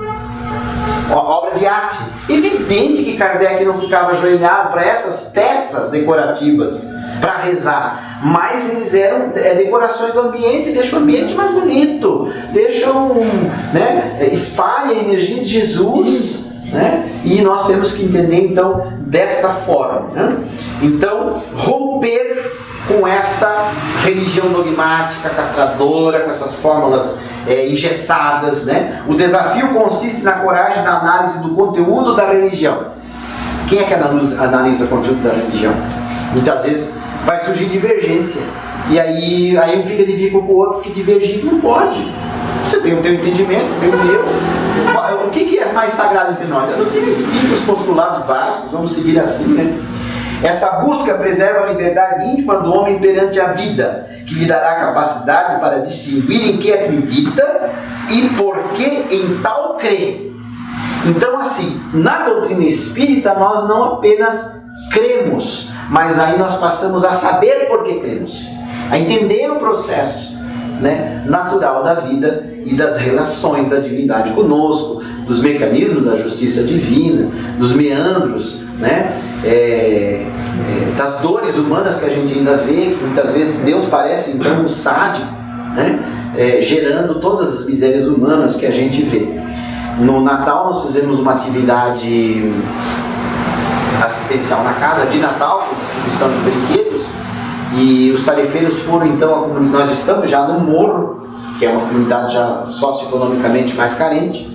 Obra de arte. Evidente que Kardec não ficava ajoelhado para essas peças decorativas para rezar, mas eles eram decorações do ambiente, deixam o ambiente mais bonito, deixam, né, espalha a energia de Jesus, né? E nós temos que entender então desta forma, né? Então, romper com esta religião dogmática, castradora, com essas fórmulas engessadas, né? O desafio consiste na coragem da análise do conteúdo da religião. Quem é que analisa o conteúdo da religião? Muitas vezes vai surgir divergência. E aí um fica de bico com o outro, porque divergir não pode. Você tem o teu entendimento, tem o meu. O que é mais sagrado entre nós? Eu tenho explico os postulados básicos, vamos seguir assim, né? Essa busca preserva a liberdade íntima do homem perante a vida, que lhe dará capacidade para distinguir em que acredita e por que em tal crê. Então, assim, na doutrina espírita nós não apenas cremos, mas aí nós passamos a saber por que cremos, a entender o processo, né, natural da vida e das relações da divindade conosco, dos mecanismos da justiça divina, dos meandros, né, das dores humanas que a gente ainda vê, que muitas vezes Deus parece então um sádico, né, gerando todas as misérias humanas que a gente vê. No Natal nós fizemos uma atividade assistencial na casa de Natal, com distribuição de brinquedos, e os tarefeiros foram então a comunidade. Nós estamos já no Morro, que é uma comunidade já socioeconomicamente mais carente,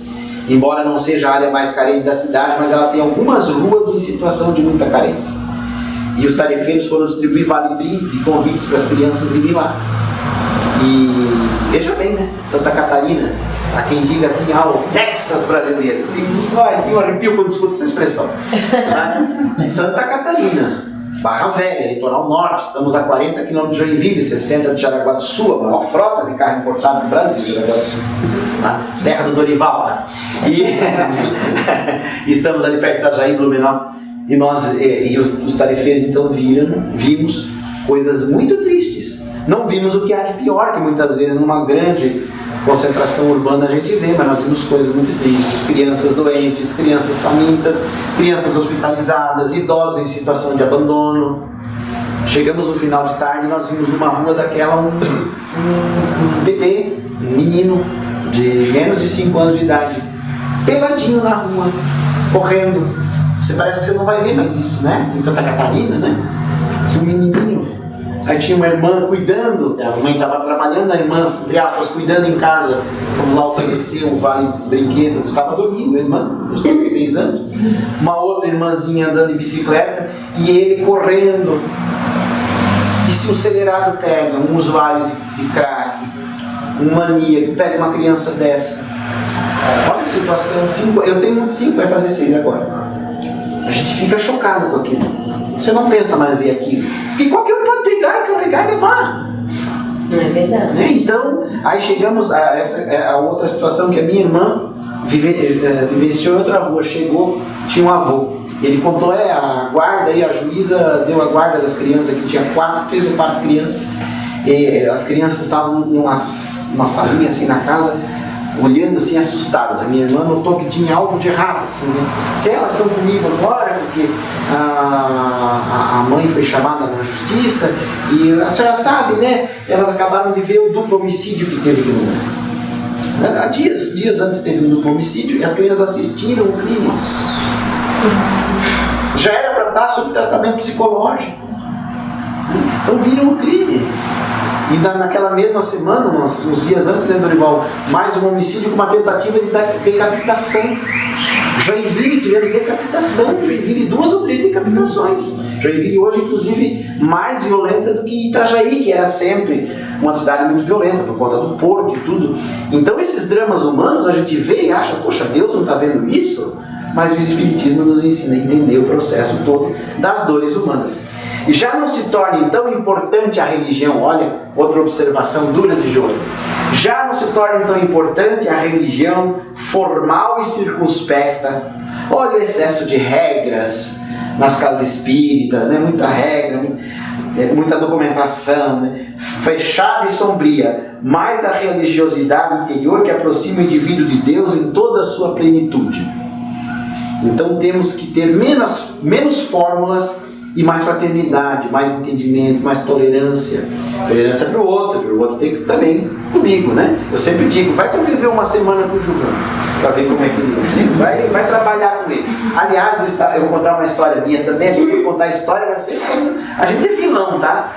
embora não seja a área mais carente da cidade, mas ela tem algumas ruas em situação de muita carência. E os tarefeiros foram distribuir vale-brindes e convites para as crianças irem lá. E veja bem, né? Santa Catarina, há quem diga assim, o Texas brasileiro. Tem um arrepio quando escuto essa expressão. Né? Santa Catarina, Barra Velha, litoral norte, estamos a 40 km de Joinville, 60 de Jaraguá do Sul, a maior frota de carro importado do Brasil, Jaraguá do Sul, tá? Terra do Dorival. Tá? E estamos ali perto da Itajaí, Blumenau, e nós os tarefeiros então vimos coisas muito tristes. Não vimos o que há de pior, que muitas vezes numa grande concentração urbana a gente vê, mas nós vimos coisas muito tristes: crianças doentes, crianças famintas, crianças hospitalizadas, idosos em situação de abandono. Chegamos no final de tarde e nós vimos numa rua daquela um bebê, um menino de menos de 5 anos de idade, peladinho na rua, correndo. Você parece que você não vai ver mais isso, né? Em Santa Catarina, né? Tinha um menininho. Aí tinha uma irmã cuidando, a mãe estava trabalhando, a irmã, entre aspas, cuidando em casa. Vamos lá oferecer um vale brinquedo. Estava dormindo, a irmã, dos 16 anos. Uma outra irmãzinha andando de bicicleta e ele correndo. E se o acelerado pega um usuário de crack, um maníaco, pega uma criança dessa. Olha a situação, eu tenho 5, vai fazer 6 agora. A gente fica chocado com aquilo. Você não pensa mais ver aquilo. Porque qualquer um pode pegar, carregar e levar. É verdade. Né? Então, aí chegamos a outra situação que a minha irmã vivenciou em outra rua. Chegou, tinha um avô. Ele contou, a guarda e a juíza deu a guarda das crianças, que tinha 3 ou 4 crianças. E as crianças estavam numa salinha assim na casa, olhando assim assustadas. A minha irmã notou que tinha algo de errado, assim, né? Se elas estão comigo agora, porque a mãe foi chamada na justiça, e a senhora sabe, né? Elas acabaram de ver o duplo homicídio que teve aqui no mundo. Há dias antes teve um duplo homicídio e as crianças assistiram o crime. Já era para estar sob tratamento psicológico. Então viram o crime. E naquela mesma semana, uns dias antes, né, Dorival, mais um homicídio com uma tentativa de decapitação. Joinville tivemos decapitação, Joinville 2 ou 3 decapitações. Joinville hoje, inclusive, mais violenta do que Itajaí, que era sempre uma cidade muito violenta por conta do porco e tudo. Então esses dramas humanos a gente vê e acha, poxa, Deus não está vendo isso? Mas o Espiritismo nos ensina a entender o processo todo das dores humanas. E já não se torna então importante a religião, olha, outra observação dura de João. Já não se torna então importante a religião formal e circunspecta. Olha o excesso de regras nas casas espíritas, né? Muita regra, muita documentação, né? Fechada e sombria, mas a religiosidade interior que aproxima o indivíduo de Deus em toda a sua plenitude. Então temos que ter menos fórmulas e mais fraternidade, mais entendimento, mais tolerância. Tolerância para o outro tem que também comigo, né? Eu sempre digo, vai conviver uma semana com o Giovanni, para ver como é que ele é. Vai trabalhar com ele. Aliás, eu vou contar uma história minha também, a gente vai contar a história, vai ser... A gente é vilão, tá?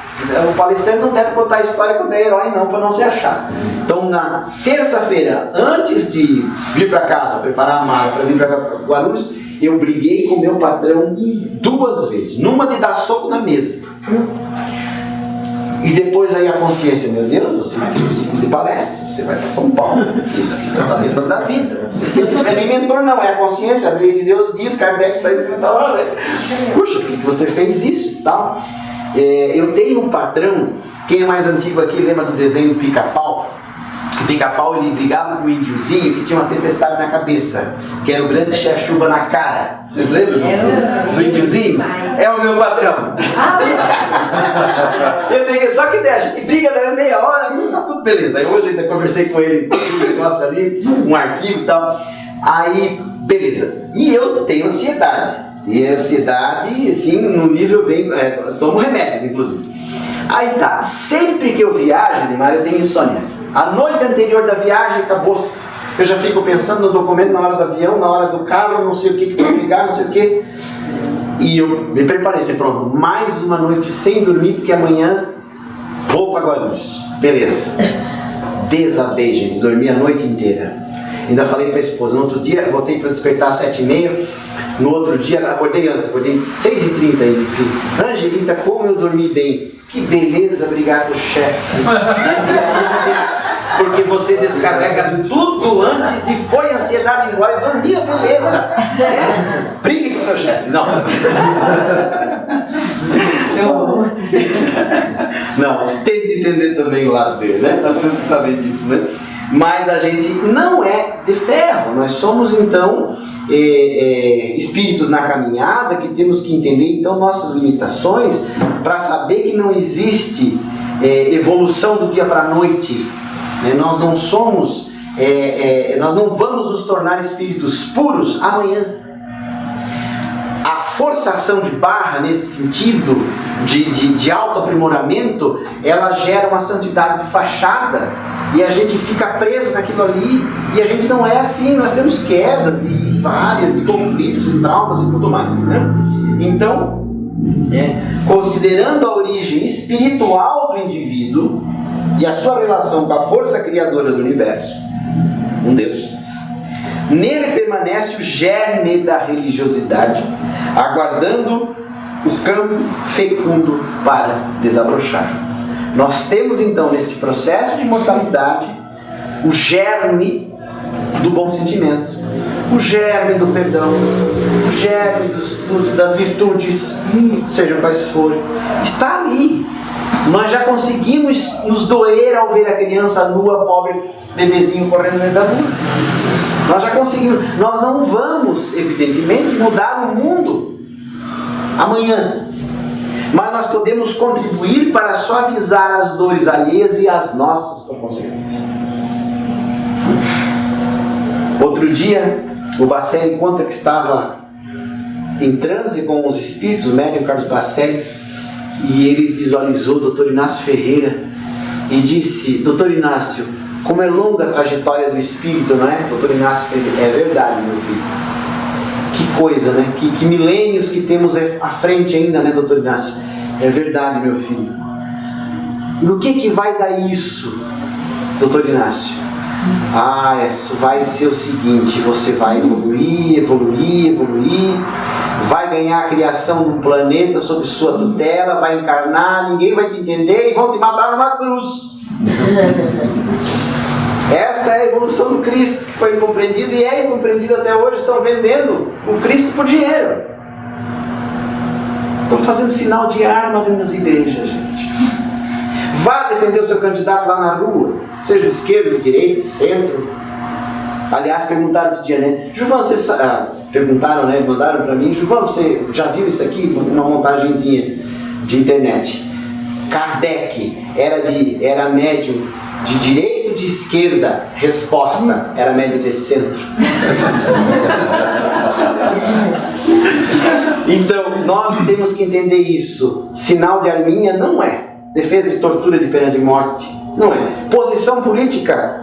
O palestrante não deve contar a história quando é herói não, para não se achar. Então, na terça-feira, antes de vir para casa, preparar a mala para vir para Guarulhos, eu briguei com meu patrão 2 vezes. Numa de dar soco na mesa. E depois aí a consciência, meu Deus, você vai de palestra, você vai para São Paulo, você está pensando da vida. Não é nem mentor não, é a consciência. Deus diz, Kardec está escrito lá. Puxa, por que você fez isso? Tal. Eu tenho um patrão, quem é mais antigo aqui lembra do desenho do Pica-Pau? O Pica-Pau ele brigava com o índiozinho que tinha uma tempestade na cabeça, que era o grande chefe chuva na cara. Vocês lembram do índiozinho? É o meu patrão. Eu peguei, só que a gente briga daí meia hora, tá tudo beleza. Aí hoje ainda conversei com ele, um negócio ali, um arquivo e tal. Aí, beleza. E eu tenho ansiedade. E a ansiedade, assim, num nível bem... tomo remédios, inclusive. Aí tá, sempre que eu viajo, Neymar, eu tenho insônia. A noite anterior da viagem acabou-se. Eu já fico pensando no documento na hora do avião, na hora do carro, não sei o que para pegar, não sei o que. E eu me preparei, assim, pronto, mais uma noite sem dormir, porque amanhã vou para Guarulhos. Beleza. Desabei, gente, dormi a noite inteira. Ainda falei para a esposa, no outro dia, botei para despertar às 7h30. No outro dia, acordei 6h30 e disse, Angelita, como eu dormi bem. Que beleza, obrigado, chefe. Porque você descarrega tudo antes e foi a ansiedade embora e dormia, beleza. Brigue com seu chefe. Não. Não, tente entender também o lado dele, né? Nós temos que saber disso, né? Mas a gente não é de ferro, nós somos então espíritos na caminhada que temos que entender então nossas limitações para saber que não existe evolução do dia para a noite. Nós não somos, nós não vamos nos tornar espíritos puros amanhã. A forçação de barra nesse sentido de autoaprimoramento, ela gera uma santidade de fachada e a gente fica preso naquilo ali e a gente não é assim, nós temos quedas e várias e conflitos e traumas e tudo mais, né? Então, considerando a origem espiritual do indivíduo e a sua relação com a força criadora do universo, um Deus, nele permanece o germe da religiosidade, aguardando o campo fecundo para desabrochar. Nós temos então neste processo de mortalidade o germe do bom sentimento, o germe do perdão, o germe das virtudes, sejam quais forem, está ali. Nós já conseguimos nos doer ao ver a criança nua, pobre bebezinho correndo no meio da rua. Nós já conseguimos. Nós não vamos, evidentemente, mudar o mundo amanhã. Mas nós podemos contribuir para suavizar as dores alheias e as nossas por consequência. Outro dia, o Bacelli conta que estava em transe com os espíritos, o médium Carlos Bacelli, e ele visualizou o Dr. Inácio Ferreira e disse: Dr. Inácio, como é longa a trajetória do espírito, não é? Dr. Inácio Ferreira, é verdade, meu filho. Que coisa, né? Que milênios que temos à frente ainda, né, Dr. Inácio? É verdade, meu filho. No que vai dar isso, Dr. Inácio? Isso vai ser o seguinte, você vai evoluir, vai ganhar a criação de um planeta sob sua tutela, vai encarnar, ninguém vai te entender e vão te matar numa cruz. Esta é a evolução do Cristo, que foi incompreendida e é incompreendida até hoje. Estão vendendo o Cristo por dinheiro. Estão fazendo sinal de arma dentro das igrejas, gente. Vá defender o seu candidato lá na rua, seja de esquerda, de direita, de centro. Aliás, perguntaram outro dia, né? Gilvan, você perguntaram, né? Mandaram para mim, Gilvan, você já viu isso aqui? Uma montagenzinha de internet. Kardec era médium de direita ou de esquerda? Resposta, era médium de centro. Então, nós temos que entender isso. Sinal de arminha não é. Defesa de tortura de pena de morte, não é. Posição política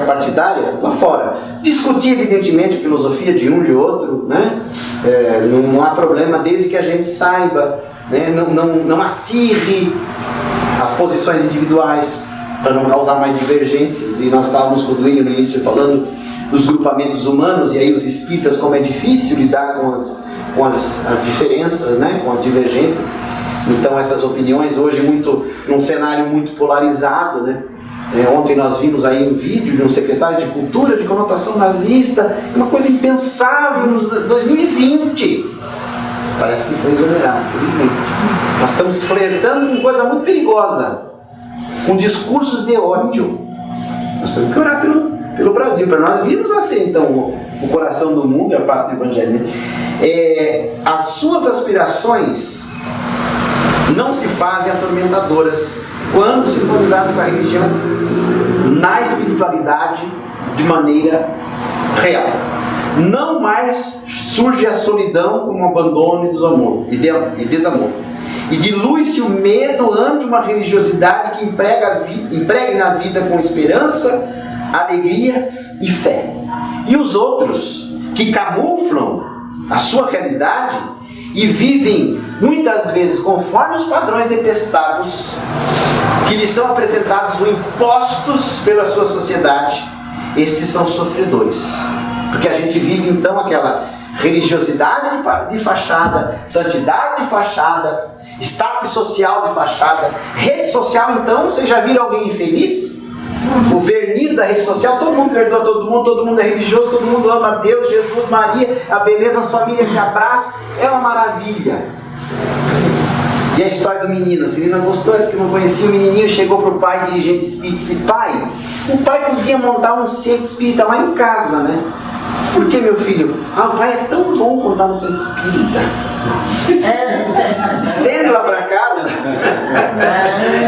partidária, lá fora. Discutir, evidentemente, a filosofia de um e de outro, né? Não há problema, desde que a gente saiba, né? Não acirre as posições individuais, para não causar mais divergências. E nós estávamos com o Duínio no início falando dos grupamentos humanos, e aí os espíritas, como é difícil lidar com as diferenças, né? Com as divergências. Então essas opiniões hoje num cenário muito polarizado, né? Ontem nós vimos aí um vídeo de um secretário de cultura de conotação nazista, uma coisa impensável em 2020. Parece que foi exonerado, infelizmente. Nós estamos flertando com coisa muito perigosa, com discursos de ódio. Nós temos que orar pelo Brasil, para nós virmos assim, então, o coração do mundo é a parte do Evangelho. Né? As suas aspirações não se fazem atormentadoras quando sintonizadas com a religião na espiritualidade de maneira real. Não mais surge a solidão como abandono e desamor. E dilui-se o medo ante uma religiosidade que empregue na vida com esperança, alegria e fé. E os outros que camuflam a sua realidade e vivem muitas vezes conforme os padrões detestados que lhes são apresentados ou impostos pela sua sociedade, estes são sofredores. Porque a gente vive então aquela religiosidade de fachada, santidade de fachada, status social de fachada, rede social. Então, vocês já viram alguém infeliz? O verniz da rede social, todo mundo perdoa todo mundo é religioso, todo mundo ama Deus, Jesus, Maria, a beleza, as famílias se abraçam, é uma maravilha. E a história do menino, a Celina gostou, disse que não conhecia o menininho, chegou para o pai, dirigente espírita, e disse: pai, o pai podia montar um centro espírita lá em casa, né? Por que, meu filho? O pai é tão bom contar no centro espírita. Estende lá para casa.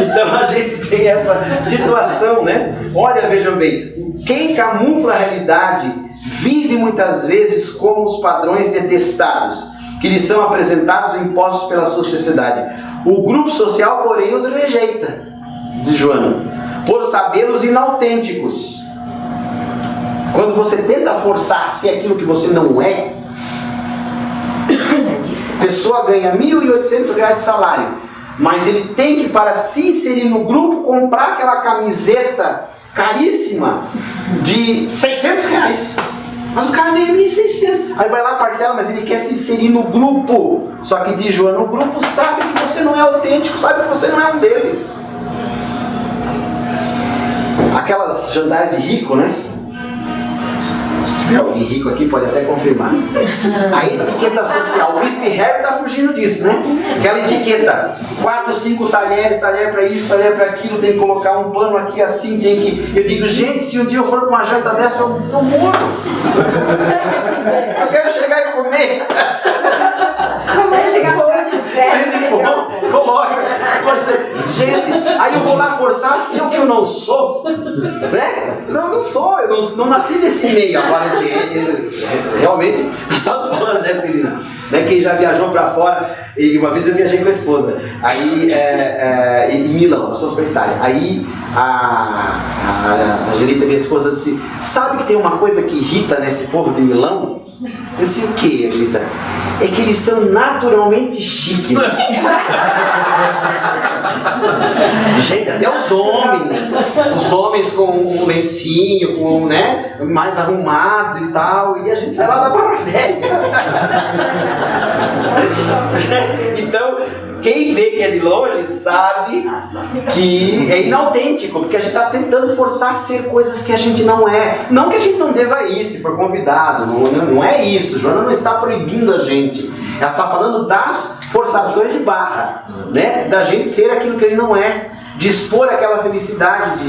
Então a gente tem essa situação, né? Olha, vejam bem, quem camufla a realidade vive muitas vezes como os padrões detestados que lhes são apresentados ou impostos pela sua sociedade. O grupo social, porém, os rejeita, diz Joana, por sabê-los inautênticos. Quando você tenta forçar a ser aquilo que você não é, a pessoa ganha R$1.800 de salário, mas ele tem que, para se inserir no grupo, comprar aquela camiseta caríssima de R$600. Mas o cara ganha 1.600. Aí vai lá, parcela, mas ele quer se inserir no grupo. Só que diz Joana, o grupo sabe que você não é autêntico, sabe que você não é um deles. Aquelas jantares de rico, né? Se tiver alguém rico aqui, pode até confirmar. A etiqueta social, o príncipe Harry está fugindo disso, né? Aquela etiqueta, 4, 5 talheres, talher para isso, talher para aquilo, tem que colocar um pano aqui assim, tem que... Eu digo, gente, se um dia eu for para uma janta dessa, eu morro. Eu quero chegar e comer. Não vai chegar hoje, coloca. Gente, aí eu vou lá forçar a ser o que eu não sou, né? Não sou, eu não nasci desse meio. Agora, assim, realmente, estamos falando, né, Celina? Né, quem já viajou pra fora, e uma vez eu viajei com a esposa, aí em Milão, nós fomos pra Itália. Aí a Angelita, minha esposa, disse: sabe que tem uma coisa que irrita nesse povo de Milão? Eu disse, o que, Rita? É que eles são naturalmente chiques. Gente, até os homens com um lencinho, com, né, mais arrumados e tal, e a gente sai lá da Barra Velha. Então, quem vê que é de longe sabe que é inautêntico, porque a gente está tentando forçar a ser coisas que a gente não é. Não que a gente não deva ir, se for convidado, não é isso. Joana não está proibindo a gente. Ela está falando das forçações de barra, né? Da gente ser aquilo que ele não é. De expor aquela felicidade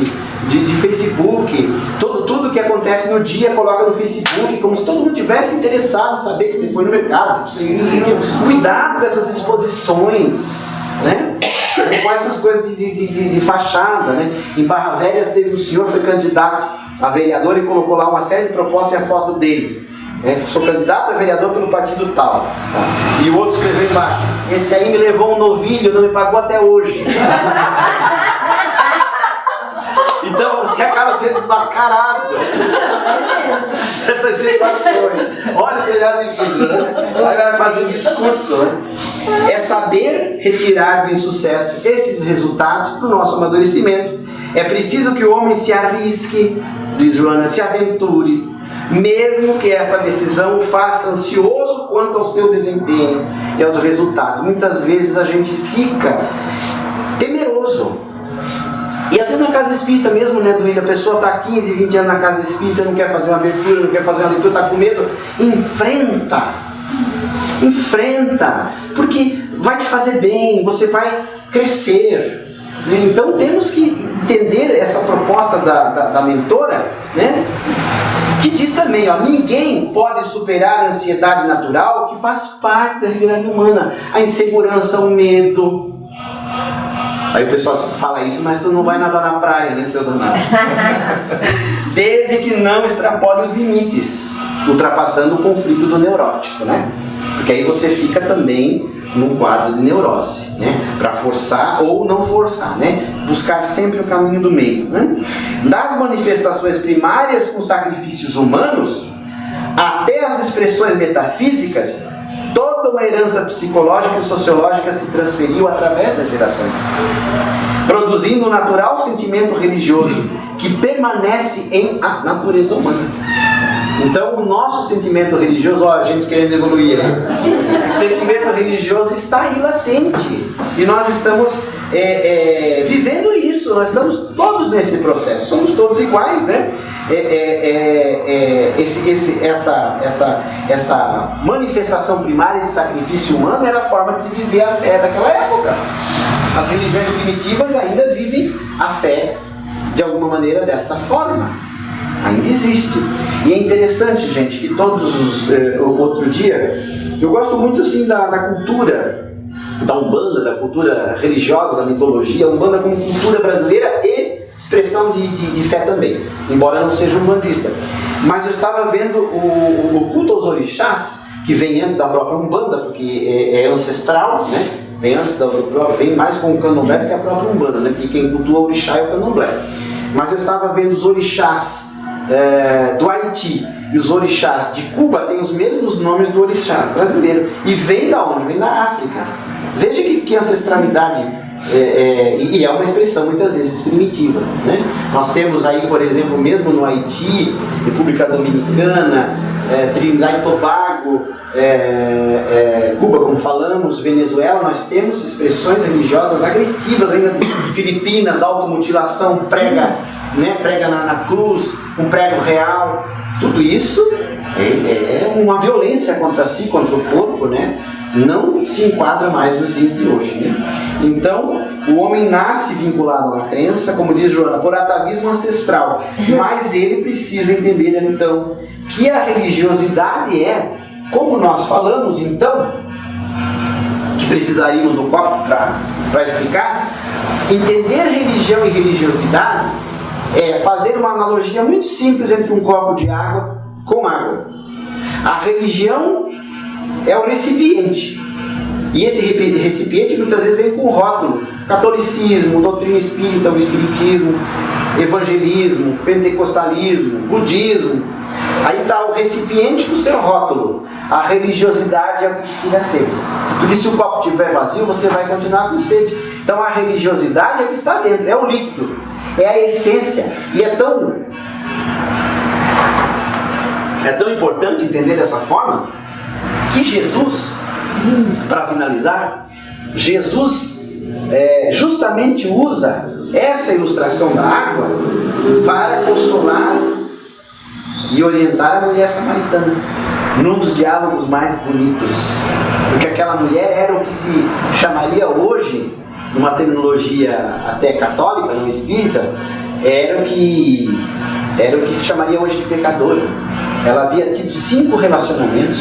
de Facebook, tudo que acontece no dia coloca no Facebook, como se todo mundo tivesse interessado em saber que você foi no mercado. Cuidado com essas exposições, né? Com essas coisas de fachada, né? Em Barra Velha teve um senhor que foi candidato a vereador e colocou lá uma série de propostas e a foto dele. Sou candidato a vereador pelo partido tal, tá? E o outro escreveu embaixo: esse aí me levou um novilho, não me pagou até hoje. Então você acaba sendo desmascarado. Essas situações. Olha o telhado de vidro, né? Aí vai fazer discurso, né? É saber retirar do insucesso esses resultados para o nosso amadurecimento. É preciso que o homem se arrisque, diz Joana, se aventure, mesmo que esta decisão o faça ansioso quanto ao seu desempenho e aos resultados. Muitas vezes a gente fica temeroso. E às vezes na casa espírita mesmo, né, Duílio? A pessoa está 15, 20 anos na casa espírita, não quer fazer uma abertura, não quer fazer uma leitura, está com medo. Enfrenta, porque vai te fazer bem, você vai crescer. Então temos que entender essa proposta da mentora, né? Que diz também, ó, ninguém pode superar a ansiedade natural que faz parte da realidade humana. A insegurança, o medo. Aí o pessoal fala isso, mas tu não vai nadar na praia, né, seu danado? Desde que não extrapole os limites, ultrapassando o conflito do neurótico, né? Porque aí você fica também num quadro de neurose, né? Para forçar ou não forçar, né? Buscar sempre o caminho do meio, né? Das manifestações primárias com sacrifícios humanos até as expressões metafísicas, toda uma herança psicológica e sociológica se transferiu através das gerações, produzindo um natural sentimento religioso que permanece em a natureza humana. Então o nosso sentimento religioso, ó, a gente querendo evoluir, o sentimento religioso está aí latente e nós estamos vivendo isso, nós estamos todos nesse processo, somos todos iguais, né? Essa manifestação primária de sacrifício humano era a forma de se viver a fé daquela época. As religiões primitivas ainda vivem a fé de alguma maneira desta forma. Ainda existe. E é interessante, gente, que outro dia, eu gosto muito assim da cultura da Umbanda, da cultura religiosa, da mitologia, a Umbanda como cultura brasileira e expressão de fé também, embora eu não seja umbandista. Mas eu estava vendo o culto aos orixás, que vem antes da própria Umbanda, porque é ancestral, né? Vem mais com o candomblé do que a própria Umbanda, né? Porque quem cultua o orixá é o candomblé. Mas eu estava vendo os orixás do Haiti e os orixás de Cuba têm os mesmos nomes do orixá brasileiro. E vem da onde? Vem da África. Veja que ancestralidade, e é uma expressão muitas vezes primitiva, né? Nós temos aí, por exemplo, mesmo no Haiti, República Dominicana, Trinidad e Tobago, Cuba, como falamos, Venezuela, nós temos expressões religiosas agressivas ainda, Filipinas, automutilação, prega na cruz, um prego real, tudo isso é uma violência contra si, contra o corpo, né? Não se enquadra mais nos dias de hoje, né? Então, o homem nasce vinculado a uma crença, como diz Joana, por atavismo ancestral, mas ele precisa entender, então, que a religiosidade como nós falamos, então, que precisaríamos do copo para explicar, entender religião e religiosidade é fazer uma analogia muito simples entre um copo de água com água. A religião é o recipiente. E esse recipiente muitas vezes vem com rótulo: catolicismo, doutrina espírita, o espiritismo, evangelismo, pentecostalismo, budismo. Aí está o recipiente com o seu rótulo. A religiosidade é o que tira a sede. Porque se o copo estiver vazio, você vai continuar com sede. Então a religiosidade é o que está dentro, é o líquido, é a essência. E é tão importante entender dessa forma que Jesus, para finalizar, Jesus justamente usa essa ilustração da água para consolar e orientar a mulher samaritana num dos diálogos mais bonitos, porque aquela mulher era o que se chamaria hoje, numa terminologia até católica, não espírita, era o que se chamaria hoje de pecadora. Ela havia tido 5 relacionamentos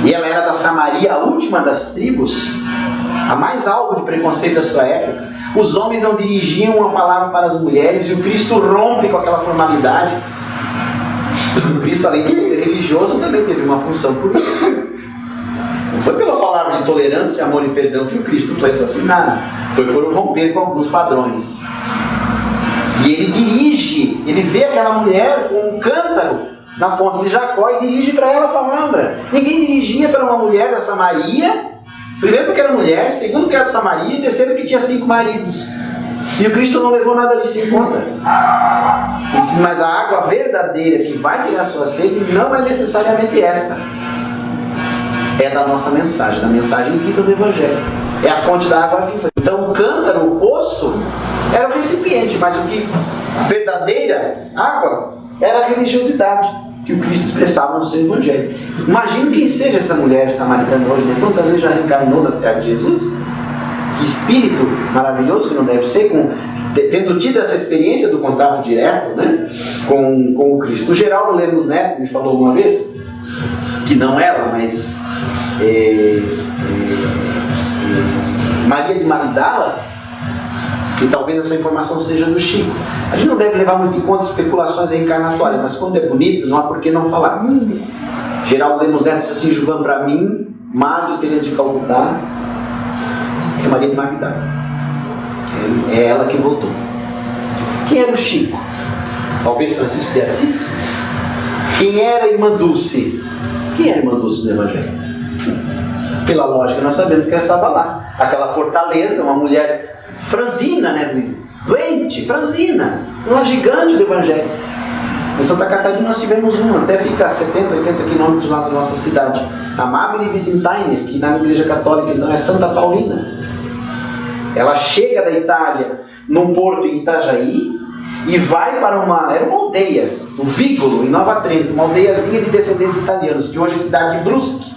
e ela era da Samaria, a última das tribos, a mais alvo de preconceito da sua época. Os homens não dirigiam a palavra para as mulheres e o Cristo rompe com aquela formalidade. O Cristo, além de religioso, também teve uma função política. Não foi pela palavra de tolerância, amor e perdão que o Cristo foi assassinado. Foi por romper com alguns padrões. E ele dirige, ele vê aquela mulher com um cântaro na fonte de Jacó e dirige para ela a palavra. Ninguém dirigia para uma mulher da Samaria. Primeiro porque era mulher, segundo porque era de Samaria, e terceiro porque tinha 5 maridos. E o Cristo não levou nada disso em conta. Ele disse, mas a água verdadeira que vai tirar a sua sede não é necessariamente esta. É da nossa mensagem, da mensagem viva do Evangelho. É a fonte da água viva. Então o cântaro, o poço, era o recipiente, mas a verdadeira água era a religiosidade que o Cristo expressava no seu Evangelho. Imagina quem seja essa mulher samaritana hoje, né? Quantas vezes já reencarnou da Serra de Jesus? Que espírito maravilhoso que não deve ser, tendo tido essa experiência do contato direto, né, com o Cristo. O Geraldo Lemos Neto me falou uma vez, que não ela, mas Maria de Magdala, e talvez essa informação seja do Chico. A gente não deve levar muito em conta especulações reencarnatórias, mas quando é bonito, não há por que não falar. Geraldo Lemos Neto disse assim, Juvan, para mim, Madre Teresa de Calcutá é Maria de Magdala. É ela que voltou. Quem era o Chico? Talvez Francisco de Assis? Quem era a Irmã Dulce? Quem era a Irmã Dulce do Evangelho? Pela lógica, nós sabemos que ela estava lá. Aquela fortaleza, uma mulher franzina, né? Doente, franzina. Uma gigante do Evangelho. Em Santa Catarina nós tivemos uma, até fica a 70, 80 quilômetros lá da nossa cidade. A Mabel Visintainer, que na Igreja Católica então é Santa Paulina. Ela chega da Itália num porto em Itajaí e vai para era uma aldeia, o Vigolo, em Nova Trento, uma aldeiazinha de descendentes italianos, que hoje é a cidade de Brusque.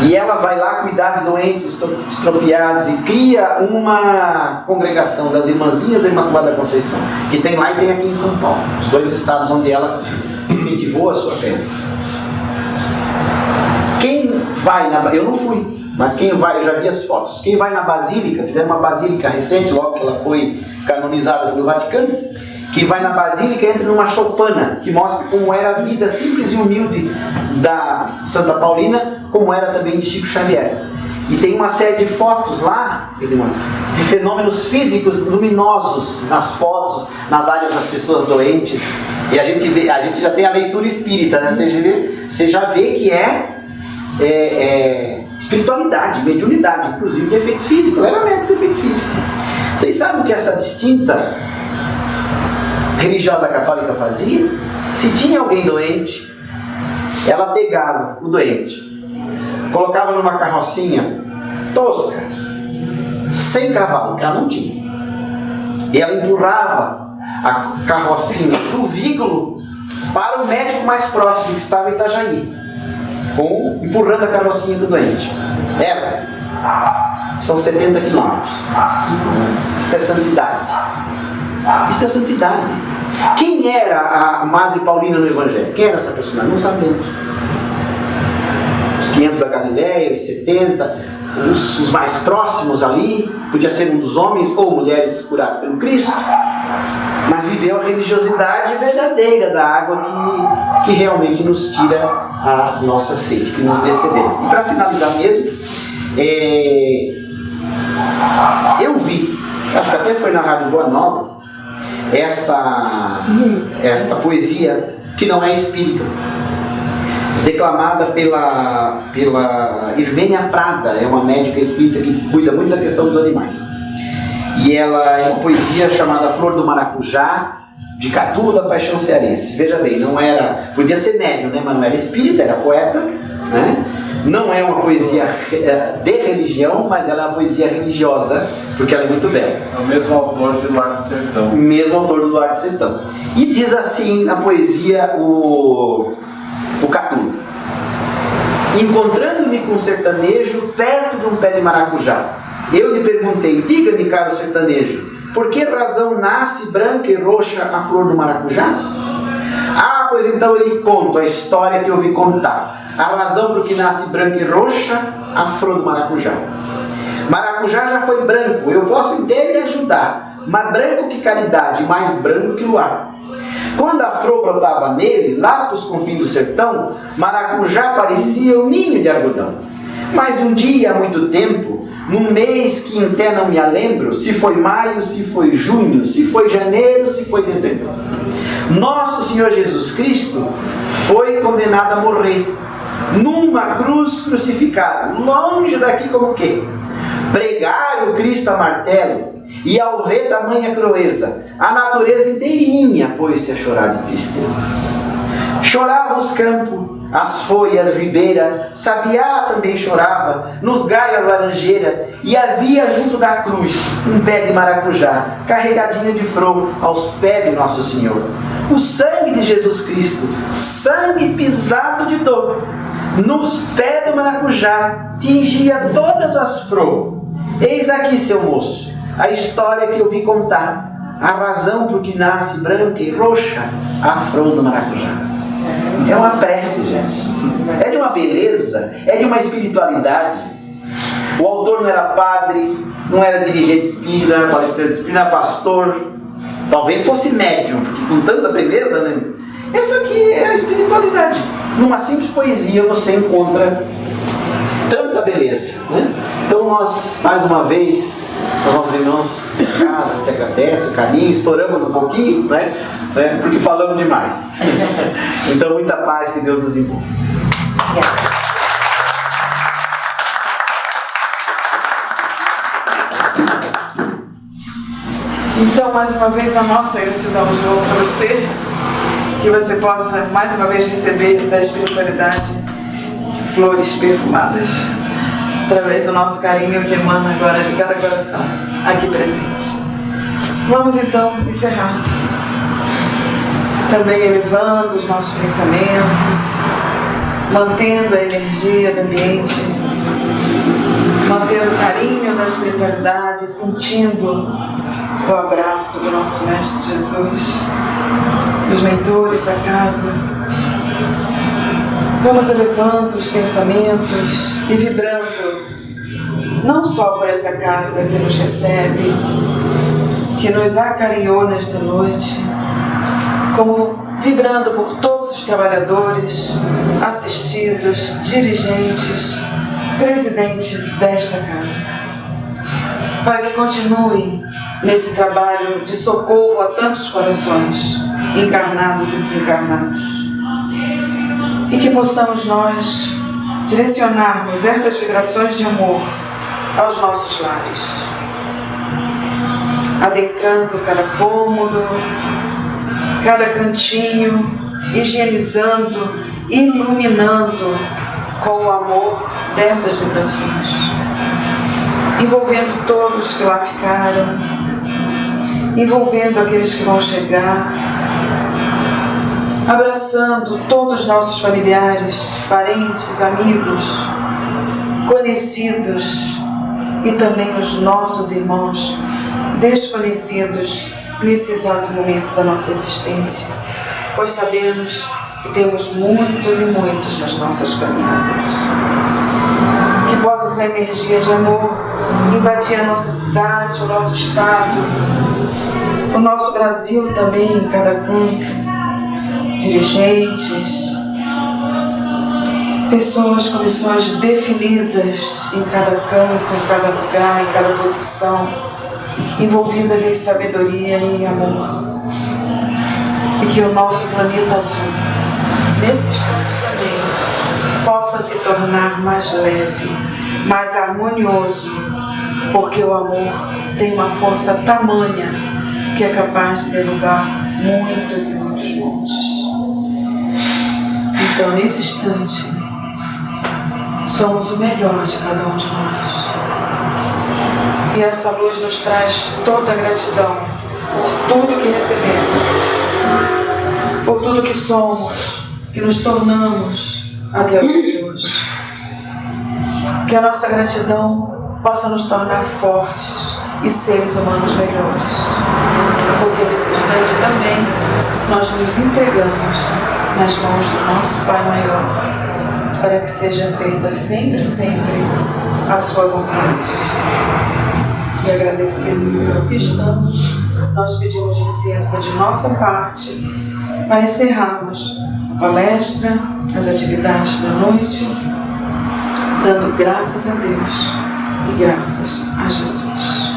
E ela vai lá cuidar de doentes estropiados e cria uma congregação das Irmãzinhas da Imaculada Conceição, que tem lá e tem aqui em São Paulo, os 2 estados onde ela efetivou a sua peça. Quem vai eu não fui, mas quem vai, eu já vi as fotos, quem vai na Basílica, fizeram uma Basílica recente, logo que ela foi canonizada pelo Vaticano, quem vai na Basílica entra numa choupana, que mostra como era a vida simples e humilde da Santa Paulina, como era também de Chico Xavier. E tem uma série de fotos lá, de fenômenos físicos luminosos nas fotos, nas áreas das pessoas doentes. E a gente já tem a leitura espírita, né? Você já vê que é espiritualidade, mediunidade, inclusive de efeito físico. Ela era médica de efeito físico. Vocês sabem o que essa distinta religiosa católica fazia? Se tinha alguém doente, ela pegava o doente, colocava numa carrocinha tosca, sem cavalo, que ela não tinha, e ela empurrava a carrocinha do Vigolo para o médico mais próximo, que estava em Itajaí, empurrando a carrocinha do doente. São 70 quilômetros. Isso é santidade. Isso é santidade. Quem era a Madre Paulina no Evangelho? Quem era essa personagem? Não sabemos. Os 500 da Galileia, os 70, os mais próximos ali, podia ser um dos homens ou mulheres curadas pelo Cristo, mas viveu a religiosidade verdadeira da água que realmente nos tira a nossa sede, que nos descedemos. E para finalizar mesmo, eu vi, acho que até foi na Rádio Boa Nova, esta poesia, que não é espírita, declamada pela Irvênia Prada, é uma médica espírita que cuida muito da questão dos animais. E ela é uma poesia chamada Flor do Maracujá, de Catulo da Paixão Cearense. Veja bem, não era, podia ser médium, né? Mas não era espírita, era poeta, né? Não é uma poesia de religião, mas ela é uma poesia religiosa, porque ela é muito bela. É o mesmo autor de Luar do Sertão. Mesmo autor do Luar do Sertão. E diz assim na poesia o Catulo: encontrando-me com um sertanejo perto de um pé de maracujá, eu lhe perguntei: diga-me, caro sertanejo, por que razão nasce branca e roxa a flor do maracujá? Ah, pois então eu lhe conto a história que eu ouvi contar. A razão por que nasce branca e roxa a flor do maracujá. Maracujá já foi branco, eu posso até lhe ajudar, mas branco que caridade, mais branco que luar. Quando a flor brotava nele, lá para os confins do sertão, maracujá parecia um ninho de algodão. Mas um dia, há muito tempo, num mês que até não me lembro, se foi maio, se foi junho, se foi janeiro, se foi dezembro, nosso Senhor Jesus Cristo foi condenado a morrer numa cruz crucificado, longe daqui como que pregaram o Cristo a martelo, e ao ver tamanha crueza, a natureza inteirinha pôs-se a chorar de tristeza. Choravam os campos, as folhas, ribeira, sabiá também chorava, nos galhos laranjeira, e havia junto da cruz um pé de maracujá, carregadinho de flor aos pés de Nosso Senhor. O sangue de Jesus Cristo, sangue pisado de dor, nos pés do maracujá, tingia todas as flores. Eis aqui, seu moço, a história que eu vi contar, a razão por que nasce branca e roxa a flor do maracujá. É uma prece, gente. É de uma beleza, é de uma espiritualidade. O autor não era padre, não era dirigente espírita, não era palestrante espírita, não era pastor. Talvez fosse médium, porque com tanta beleza, né? Essa aqui é a espiritualidade. Numa simples poesia você encontra tanta beleza, né? Então nós, mais uma vez, para os nossos irmãos em casa, a gente agradece o carinho, estouramos um pouquinho, né? Porque falamos demais. Então muita paz, que Deus nos envolva. Então, mais uma vez, a nossa gratidão, João, para você, que você possa, mais uma vez, receber da espiritualidade flores perfumadas, através do nosso carinho que emana agora de cada coração aqui presente. Vamos, então, encerrar. Também elevando os nossos pensamentos, mantendo a energia do ambiente, mantendo o carinho da espiritualidade, sentindo o abraço do nosso Mestre Jesus, dos mentores da casa. Vamos elevando os pensamentos e vibrando, não só por essa casa que nos recebe, que nos acarinhou nesta noite, como vibrando por todos os trabalhadores, assistidos, dirigentes, presidente desta casa, para que continue nesse trabalho de socorro a tantos corações, encarnados e desencarnados, e que possamos nós direcionarmos essas vibrações de amor aos nossos lares, adentrando cada cômodo, cada cantinho, higienizando, iluminando com o amor dessas vibrações, envolvendo todos que lá ficaram, envolvendo aqueles que vão chegar, abraçando todos os nossos familiares, parentes, amigos, conhecidos e também os nossos irmãos desconhecidos nesse exato momento da nossa existência, pois sabemos que temos muitos e muitos nas nossas caminhadas. Que possa essa energia de amor invadir a nossa cidade, o nosso estado, o nosso Brasil também, em cada canto, dirigentes, pessoas com missões definidas em cada canto, em cada lugar, em cada posição, envolvidas em sabedoria e em amor. E que o nosso planeta azul, nesse instante também, possa se tornar mais leve, mais harmonioso, porque o amor tem uma força tamanha que é capaz de derrubar muitos e muitos montes. Então, nesse instante, somos o melhor de cada um de nós. E essa luz nos traz toda a gratidão por tudo que recebemos, por tudo que somos, que nos tornamos até o dia de hoje. Que a nossa gratidão possa nos tornar fortes e seres humanos melhores. Porque nesse instante também nós nos entregamos nas mãos do nosso Pai Maior, para que seja feita sempre, sempre a sua vontade. E agradecidos pelo que estamos, nós pedimos licença de nossa parte para encerrarmos a palestra, as atividades da noite, dando graças a Deus e graças a Jesus.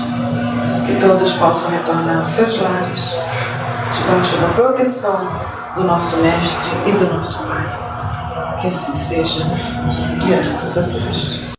Que todos possam retornar aos seus lares, debaixo da proteção do nosso Mestre e do nosso Pai. Que assim seja, graças a Deus.